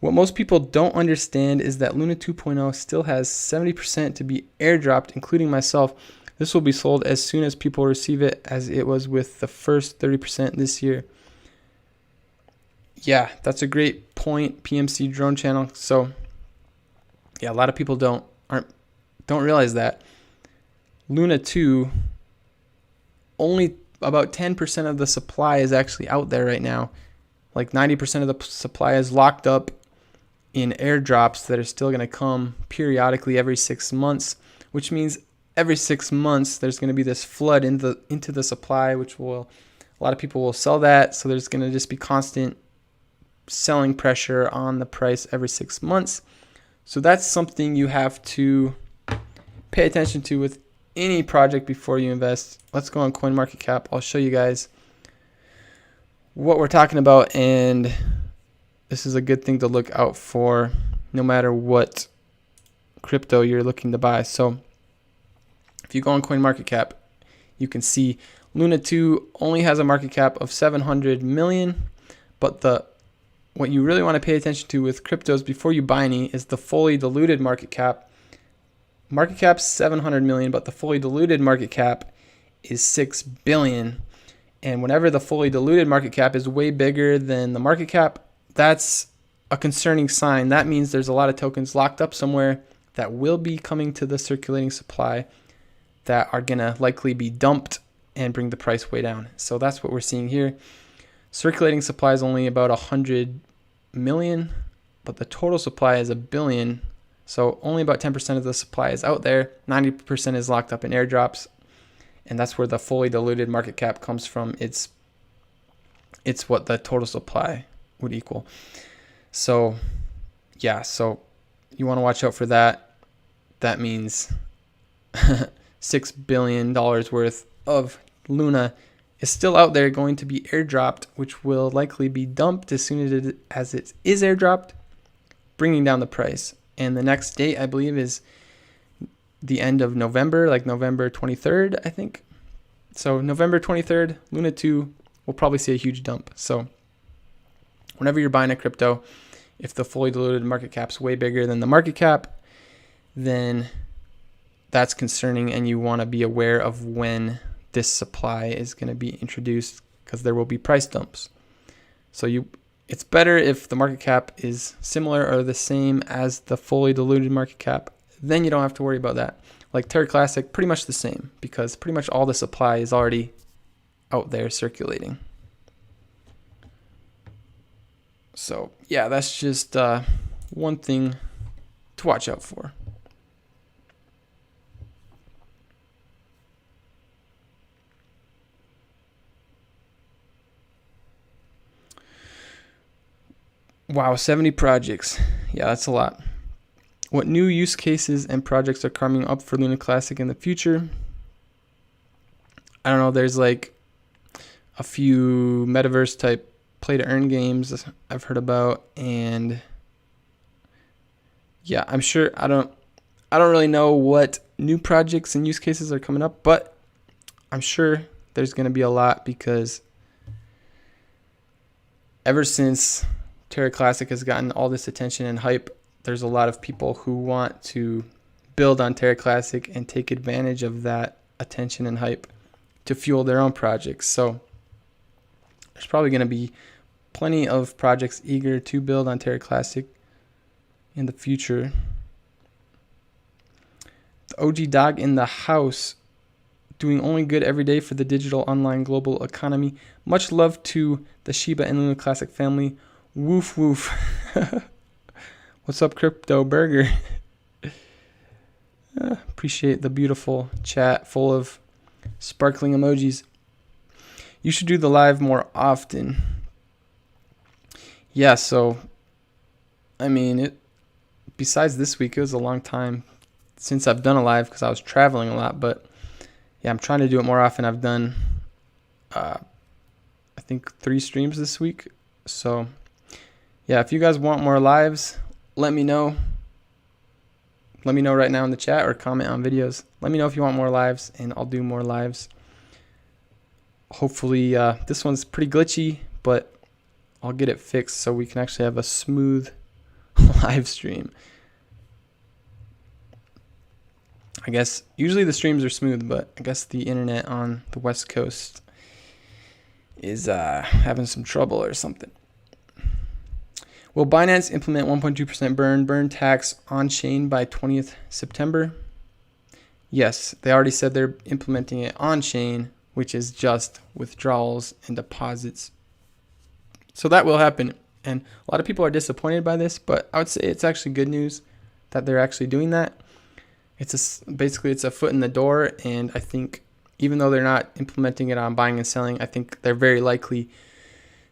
What most people don't understand is that Luna 2.0 still has 70% to be airdropped, including myself. This will be sold as soon as people receive it, as it was with the first 30% this year. Yeah, that's a great point, PMC Drone Channel. So yeah, a lot of people don't realize that Luna 2, only about 10% of the supply is actually out there right now. Like 90% of the supply is locked up in airdrops that are still going to come periodically every 6 months, which means every 6 months there's going to be this flood into the supply, which will, a lot of people will sell that. So there's going to just be constant selling pressure on the price every 6 months. So that's something you have to pay attention to with any project before you invest. Let's go on CoinMarketCap. I'll show you guys what we're talking about, and this is a good thing to look out for no matter what crypto you're looking to buy. So if you go on CoinMarketCap, you can see Luna 2 only has a market cap of 700 million, but the what you really want to pay attention to with cryptos before you buy any is the fully diluted market cap. Market cap's 700 million, but the fully diluted market cap is 6 billion. And whenever the fully diluted market cap is way bigger than the market cap, that's a concerning sign. That means there's a lot of tokens locked up somewhere that will be coming to the circulating supply that are going to likely be dumped and bring the price way down. So that's what we're seeing here. Circulating supply is only about 100 million, but the total supply is 1 billion. So only about 10% of the supply is out there. 90% is locked up in airdrops. And that's where the fully diluted market cap comes from. It's what the total supply would equal. So yeah, so you want to watch out for that. That means $6 billion worth of Luna is still out there going to be airdropped, which will likely be dumped as soon as it is airdropped, bringing down the price. And the next date, I believe, is the end of November, like November 23rd, I think. So November 23rd, Luna 2 will probably see a huge dump. So whenever you're buying a crypto, if the fully diluted market cap's way bigger than the market cap, then that's concerning, and you want to be aware of when this supply is going to be introduced, because there will be price dumps. So it's better if the market cap is similar or the same as the fully diluted market cap. Then you don't have to worry about that. Like Terra Classic, pretty much the same, because pretty much all the supply is already out there circulating. So yeah, that's just one thing to watch out for. Wow, 70 projects. Yeah, that's a lot. What new use cases and projects are coming up for Luna Classic in the future? I don't know. There's like a few metaverse type play to earn games I've heard about, and yeah, I'm sure I don't really know what new projects and use cases are coming up, but I'm sure there's going to be a lot, because ever since Terra Classic has gotten all this attention and hype, there's a lot of people who want to build on Terra Classic and take advantage of that attention and hype to fuel their own projects. So there's probably going to be plenty of projects eager to build on Terra Classic in the future. The OG dog in the house, doing only good every day for the digital online global economy. Much love to the SHIB and Luna Classic family. Woof woof. What's up, Crypto Burger? Appreciate the beautiful chat full of sparkling emojis. You should do the live more often. Yeah, so I mean, besides this week, it was a long time since I've done a live because I was traveling a lot, but yeah, I'm trying to do it more often. I've done I think 3 streams this week. So yeah, if you guys want more lives, let me know. Let me know right now in the chat or comment on videos. Let me know if you want more lives, and I'll do more lives. Hopefully this one's pretty glitchy, but I'll get it fixed so we can actually have a smooth live stream. I guess usually the streams are smooth, but I guess the internet on the West Coast is having some trouble or something. Will Binance implement 1.2% burn tax on-chain by 20th September? Yes, they already said they're implementing it on-chain, which is just withdrawals and deposits. So that will happen. And a lot of people are disappointed by this, but I would say it's actually good news that they're actually doing that. Basically it's a foot in the door, and I think even though they're not implementing it on buying and selling, I think they're very likely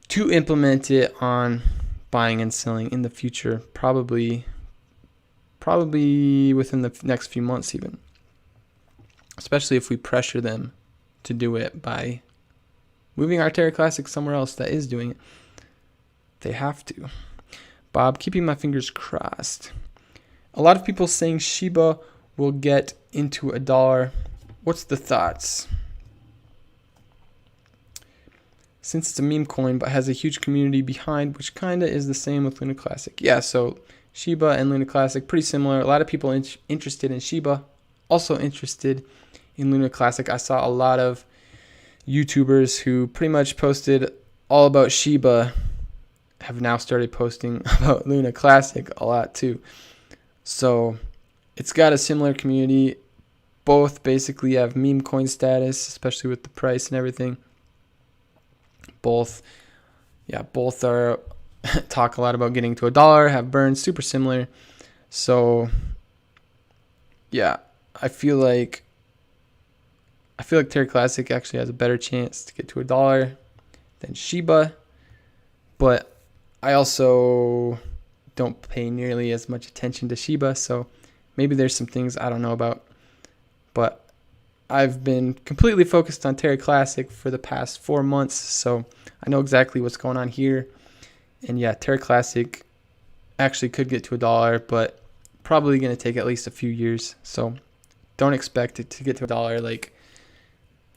to implement it on buying and selling in the future, probably within the next few months even, especially if we pressure them to do it by moving our Terra Classic somewhere else that is doing it. They have to. Bob, keeping my fingers crossed. A lot of people saying Shiba will get into $1. What's the thoughts? since it's a meme coin but has a huge community behind, which kind of is the same with Luna Classic. Yeah, so SHIB and Luna Classic, pretty similar. A lot of people interested in SHIB, also interested in Luna Classic. I saw a lot of YouTubers who pretty much posted all about SHIB have now started posting about Luna Classic a lot too. So it's got a similar community. Both basically have meme coin status, especially with the price and everything. Both are talk a lot about getting to $1, have burns, super similar. So yeah, I feel like Terra Classic actually has a better chance to get to $1 than SHIB, but I also don't pay nearly as much attention to SHIB, so maybe there's some things I don't know about. But I've been completely focused on Terra Classic for the past 4 months, so I know exactly what's going on here. And yeah, Terra Classic actually could get to $1, but probably going to take at least a few years. So don't expect it to get to $1 like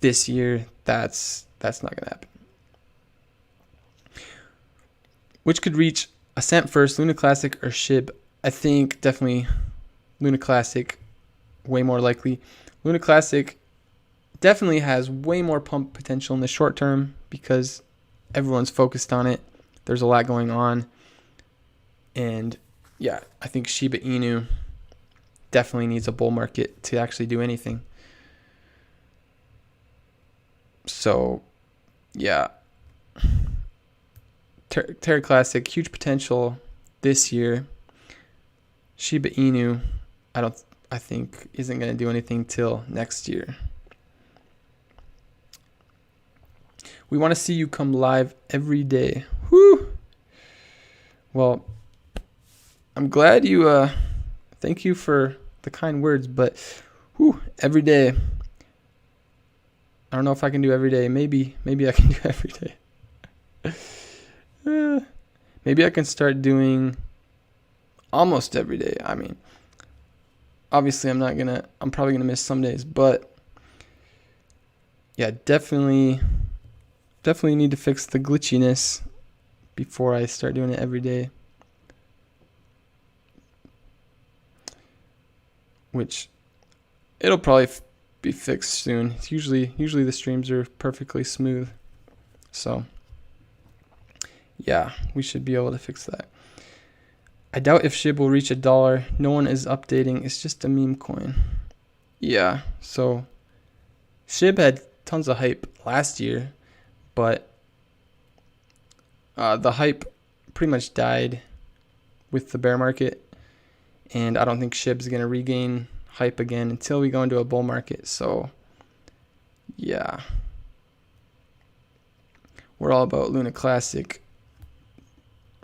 this year. That's not going to happen. Which could reach a cent first, Luna Classic or SHIB? I think definitely Luna Classic, way more likely. Luna Classic definitely has way more pump potential in the short term because everyone's focused on it. There's a lot going on. And yeah, I think Shiba Inu definitely needs a bull market to actually do anything. So yeah, Terra Classic, huge potential this year. Shiba Inu, I think isn't going to do anything till next year. We want to see you come live every day. Whoo! Well, I'm glad you, thank you for the kind words, but whoo, every day. I don't know if I can do every day. Maybe I can do every day. Maybe I can start doing almost every day. I mean, obviously I'm probably gonna miss some days, but yeah, definitely need to fix the glitchiness before I start doing it every day. Which it'll probably be fixed soon. It's usually the streams are perfectly smooth. So yeah, we should be able to fix that. I doubt if SHIB will reach $1. No one is updating. It's just a meme coin. Yeah, so SHIB had tons of hype last year, but the hype pretty much died with the bear market, and I don't think SHIB is going to regain hype again until we go into a bull market. So yeah, we're all about Luna Classic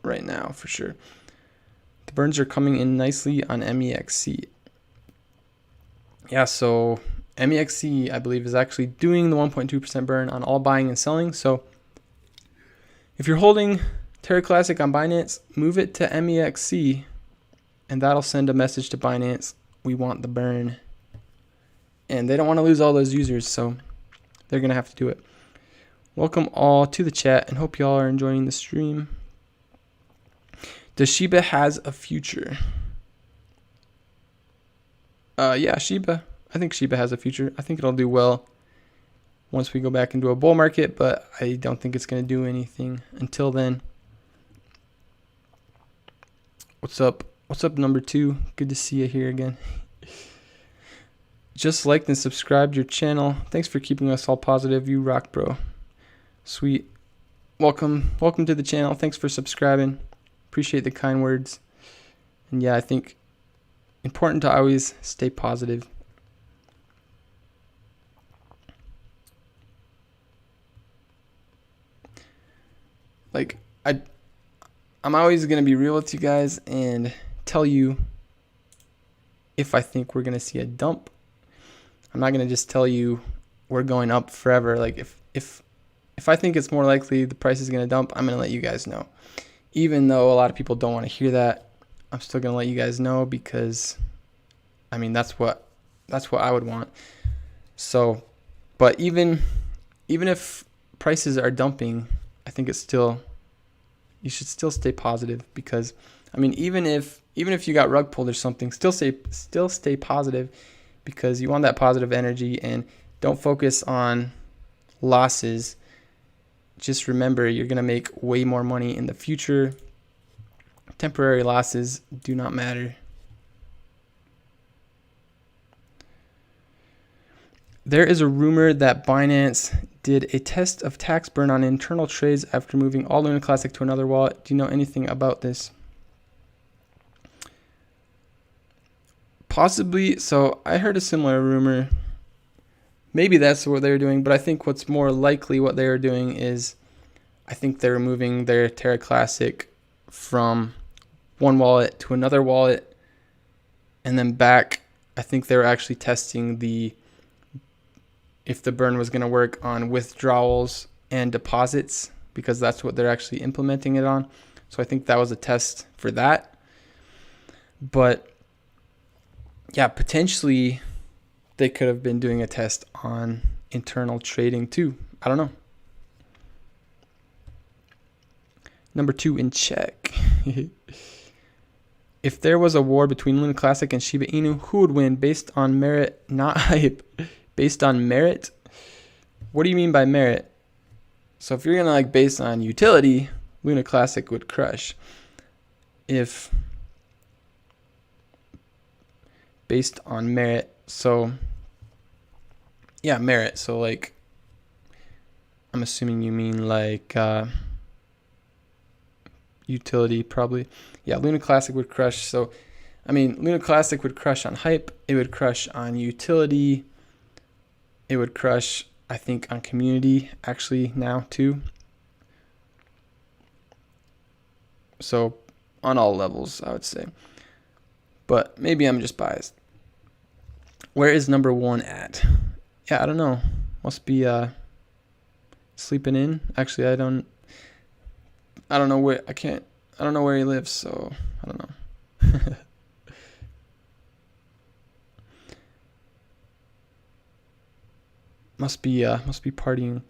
right now for sure. The burns are coming in nicely on MEXC. Yeah, so MEXC, I believe, is actually doing the 1.2% burn on all buying and selling. So if you're holding Terra Classic on Binance, move it to MEXC, and that'll send a message to Binance. We want the burn. And they don't want to lose all those users, so they're going to have to do it. Welcome all to the chat, and hope y'all are enjoying the stream. Does SHIB has a future? Yeah, SHIB. I think SHIB has a future. I think it'll do well once we go back into a bull market, but I don't think it's going to do anything until then. What's up? What's up, number 2? Good to see you here again. Just liked and subscribed your channel. Thanks for keeping us all positive. You rock, bro. Sweet. Welcome to the channel. Thanks for subscribing. Appreciate the kind words. And yeah, I think important to always stay positive. Like, I'm always going to be real with you guys and tell you if I think we're going to see a dump. I'm not going to just tell you we're going up forever. Like, if I think it's more likely the price is going to dump, I'm going to let you guys know. Even though a lot of people don't want to hear that, I'm still going to let you guys know because, I mean, that's what I would want. So, but even if prices are dumping, I think it's still, you should still stay positive, because I mean, even if you got rug pulled or something, still stay positive, because you want that positive energy, and don't focus on losses. Just remember, you're going to make way more money in the future. Temporary losses do not matter. There is a rumor that Binance did a test of tax burn on internal trades after moving all LUNA Classic to another wallet. Do you know anything about this? Possibly. So I heard a similar rumor. Maybe that's what they're doing, but I think what's more likely what they're doing is, I think they're moving their Terra Classic from one wallet to another wallet and then back. I think they were actually testing if the burn was going to work on withdrawals and deposits, because that's what they're actually implementing it on. So I think that was a test for that. But yeah, potentially they could have been doing a test on internal trading too. I don't know. Number 2 in check. If there was a war between LUNA Classic and Shiba Inu, who would win based on merit, not hype? Based on merit? What do you mean by merit? So if you're going to like based on utility, LUNA Classic would crush. If based on merit, so yeah, merit. So like, I'm assuming you mean like utility probably. Yeah, LUNA Classic would crush. So I mean, LUNA Classic would crush on hype. It would crush on utility. It would crush, I think, on community actually now too. So on all levels, I would say. But maybe I'm just biased. Where is number 1 at? Yeah, I don't know. Must be sleeping in. Actually, I don't know where I don't know where he lives, so I don't know. Must be partying.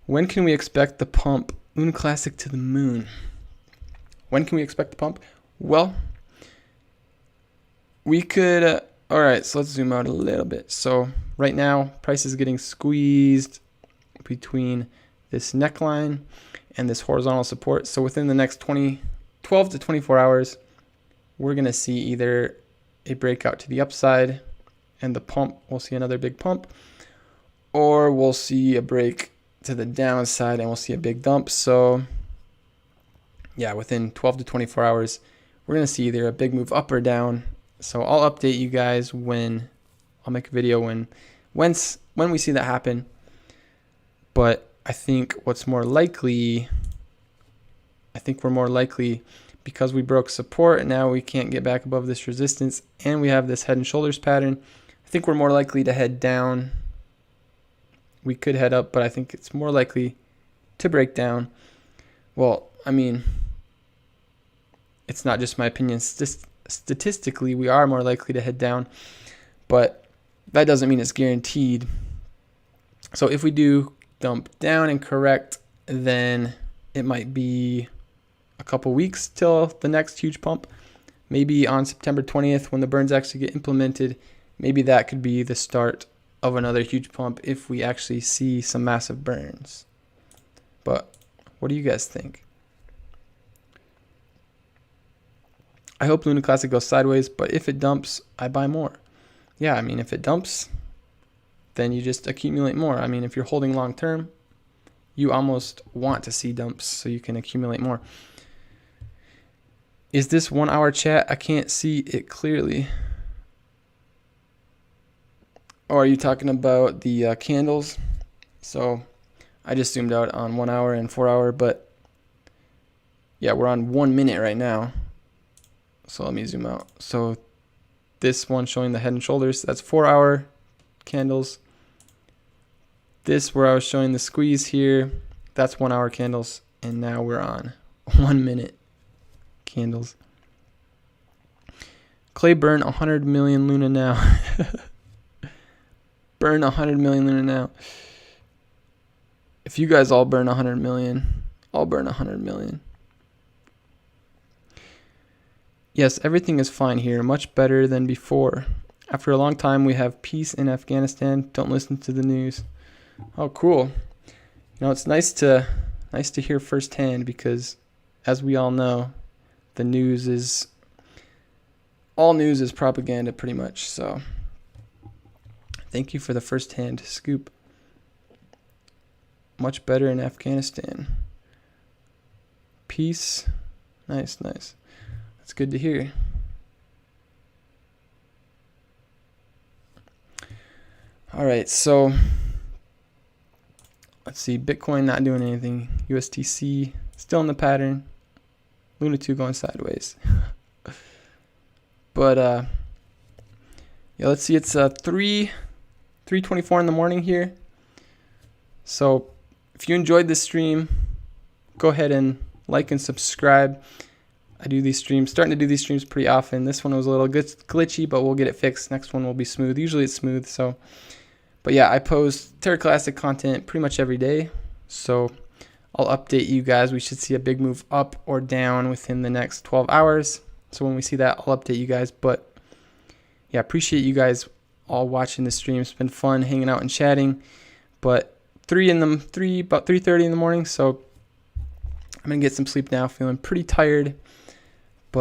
When can we expect the pump? LUNA Classic to the moon. When can we expect the pump? Well, we could all right, so let's zoom out a little bit. So right now, price is getting squeezed between this neckline and this horizontal support. So within the next 12 to 24 hours, we're going to see either a breakout to the upside and the pump, we'll see another big pump, or we'll see a break to the downside and we'll see a big dump. So yeah, within 12 to 24 hours, we're going to see either a big move up or down. So I'll update you guys when I'll make a video when we see that happen. But I think what's more likely, we're more likely, because we broke support and now we can't get back above this resistance and we have this head and shoulders pattern, I think we're more likely to head down. We could head up, but I think it's more likely to break down. Well, I mean, it's not just my opinion. Statistically, we are more likely to head down, but that doesn't mean it's guaranteed. So if we do dump down and correct, then it might be a couple weeks till the next huge pump. Maybe on September 20th when the burns actually get implemented, maybe that could be the start of another huge pump if we actually see some massive burns. But what do you guys think? I hope LUNA Classic goes sideways, but if it dumps, I buy more. Yeah, I mean, if it dumps, then you just accumulate more. I mean, if you're holding long term, you almost want to see dumps so you can accumulate more. Is this 1 hour chat? I can't see it clearly. Or are you talking about the candles? So I just zoomed out on 1 hour and 4 hour, but yeah, we're on 1 minute right now. So let me zoom out. So this one showing the head and shoulders, that's 4 hour candles. This where I was showing the squeeze here, that's 1 hour candles. And now we're on 1 minute candles. Clay, burn 100 million Luna now. Burn 100 million Luna now. If you guys all burn 100 million, I'll burn 100 million. Yes, everything is fine here, much better than before. After a long time, we have peace in Afghanistan. Don't listen to the news. Oh, cool. You know, it's nice to hear firsthand because, as we all know, the news is all news is propaganda, pretty much. So, thank you for the firsthand scoop. Much better in Afghanistan. Peace. Nice, nice. That's good to hear. All right, so let's see. Bitcoin not doing anything. USDC still in the pattern. Luna 2 going sideways. But yeah, let's see. It's 3:24 in the morning here. So if you enjoyed this stream, go ahead and like and subscribe. I do these streams, starting to do these streams pretty often. This one was a little glitchy, but we'll get it fixed. Next one will be smooth. Usually it's smooth. So, but yeah, I post Terra Classic content pretty much every day. So I'll update you guys. We should see a big move up or down within the next 12 hours. So when we see that, I'll update you guys. But yeah, appreciate you guys all watching the stream. It's been fun hanging out and chatting. But about 3:30 in the morning. So I'm gonna get some sleep now. Feeling pretty tired.